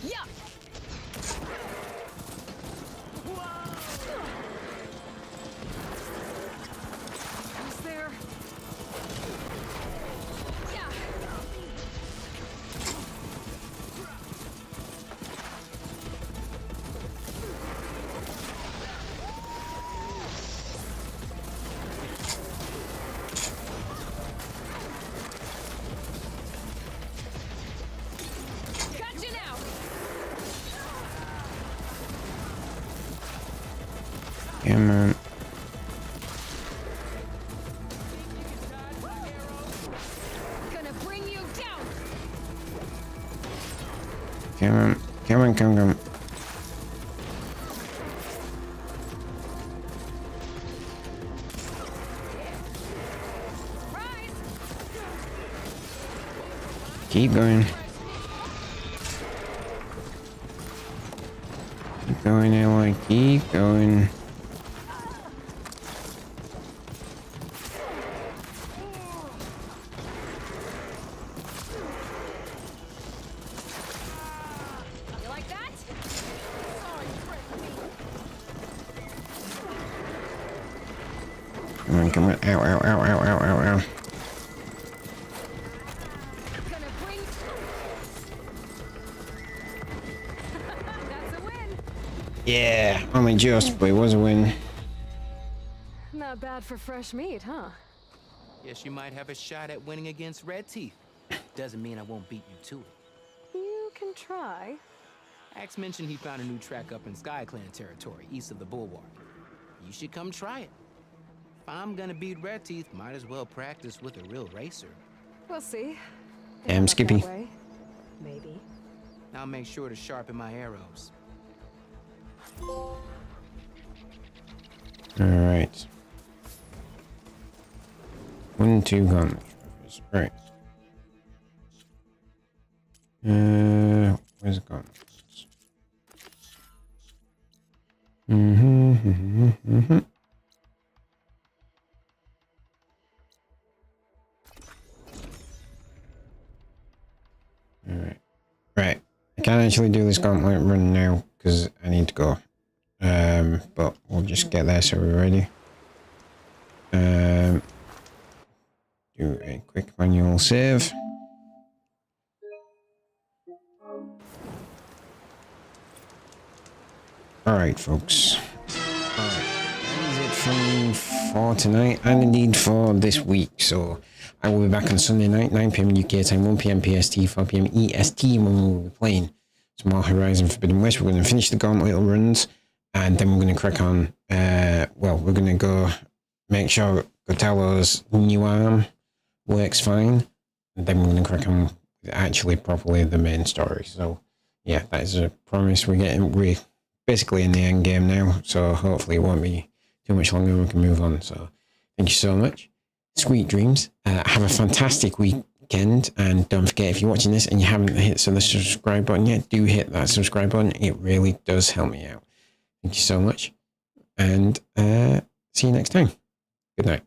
Yeah. Who's there? Yeah. Gotcha now. Come on. Gonna bring you down. Come on. Come on, come on. Rise. Keep going. Keep going, Ella. Keep going. Come on, come on. Ow, ow, ow, ow, ow, ow, ow. Gonna bring. That's a win. Yeah, only just, but it was a win. Not bad for fresh meat, huh? Guess you might have a shot at winning against Red Teeth. Doesn't mean I won't beat you to it. You can try. Axe mentioned he found a new track up in SkyClan territory, east of the Bulwark. You should come try it. If I'm gonna beat Red Teeth, might as well practice with a real racer. We'll see. Damn, Skippy. That way. Maybe. I'll make sure to sharpen my arrows. Alright. 1, 2 gauntlet trophies. Right. Where's the gauntlets? Alright. Right. I can't actually do this gauntlet run now because I need to go. But we'll just get there so we're ready. Do a quick manual save. Alright, folks. Alright, that is it from me for tonight and indeed for this week. So I will be back on Sunday night, 9 PM UK time, 1 PM PST, 4 PM EST when we will be playing some more Horizon Forbidden West. We're going to finish the gauntlet runs and then we're going to crack on. Well, we're going to go make sure Gotello's new arm works fine. And then we're going to crack on with actually properly the main story. So yeah, that is a promise. We're basically in the end game now, so hopefully it won't be too much longer. We can move on. So thank you so much. Sweet dreams. Have a fantastic weekend, and don't forget, if you're watching this and you haven't hit the subscribe button yet, do hit that subscribe button. It really does help me out. Thank you so much, and see you next time. Good night.